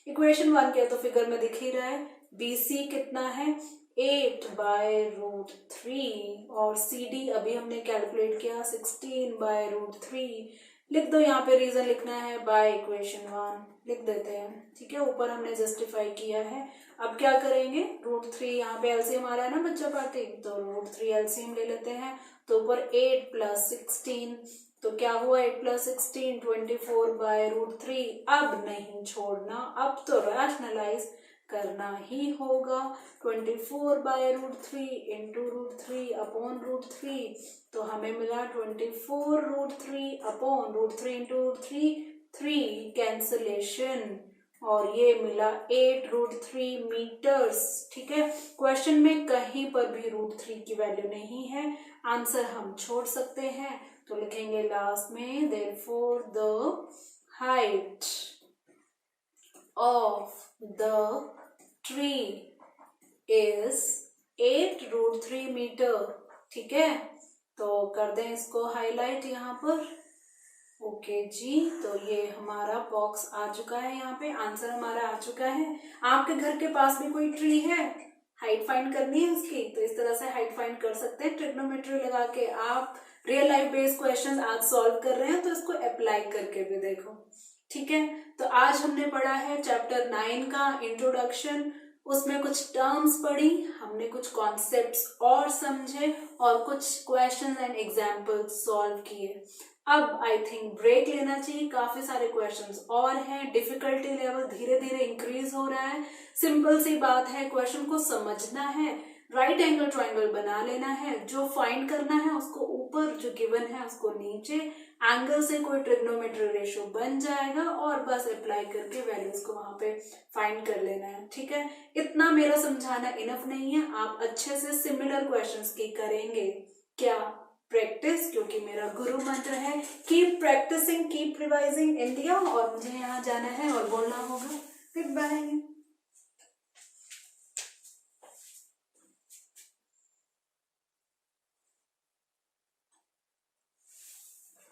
इक्वेशन 1 के तो फिगर में दिख ही रहा है, BC कितना है 8/√3 और CD अभी हमने कैलकुलेट किया 16/√3। लिख दो, यहाँ पे रीजन लिखना है बाय इक्वेशन 1 लिख देते हैं। ठीक है, ऊपर हमने जस्टिफाई किया है। अब क्या करेंगे, √3 यहाँ पे एलसीएम आ रहा है ना बच्चा पार्टी, तो √3 एलसीएम ले लेते हैं। तो ऊपर 8 + 16, तो क्या हुआ 8 + 16 24/√3। अब नहीं छोड़ना, अब तो रैशनलाइज करना ही होगा। 24/√3 × √3/√3, तो हमें मिला 24√3/√3 × √3 3 कैंसलेशन, और ये मिला 8√3 मीटर्स। ठीक है, क्वेश्चन में कहीं पर भी √3 की वैल्यू नहीं है, आंसर हम छोड़ सकते हैं। तो लिखेंगे लास्ट में therefore the height of the tree is 8√3 metre. ठीक है, तो कर दें इसको हाईलाइट यहाँ पर। ओके जी, तो ये हमारा बॉक्स आ चुका है, यहाँ पे आंसर हमारा आ चुका है। आपके घर के पास भी कोई ट्री है, हाइट फाइंड करनी है उसकी, तो इस तरह से हाइट फाइंड कर सकते हैं। ट्रिग्नोमेट्री लगा के आप रियल लाइफ बेस्ड क्वेश्चंस आज सॉल्व कर रहे हैं, तो इसको अप्लाई करके भी देखो। ठीक है, तो आज हमने पढ़ा है चैप्टर 9 का इंट्रोडक्शन उसमें कुछ टर्म्स पढ़ी, हमने कुछ कॉन्सेप्ट्स और समझे और कुछ क्वेश्चंस एंड एग्जांपल्स सॉल्व किए। अब आई थिंक ब्रेक लेना चाहिए, काफी सारे क्वेश्चंस और हैं, डिफिकल्टी लेवल धीरे धीरे इंक्रीज हो रहा है। सिंपल सी बात है, क्वेश्चन को समझना है, राइट एंगल ट्रायंगल बना लेना है, जो फाइंड करना है उसको ऊपर जो गिवन है उसको नीचे, एंगल से कोई ट्रिग्नोमेट्री रेशियो बन जाएगा और बस अप्लाई करके वैल्यूज को वहां पे फाइंड कर लेना है। ठीक है, इतना मेरा समझाना इनफ नहीं है, आप अच्छे से सिमिलर क्वेश्चंस की करेंगे क्या? प्रैक्टिस, क्योंकि मेरा गुरु मंत्र है keep practising keep revising India, और मुझे यहाँ जाना है और बोलना होगा गुड बाय।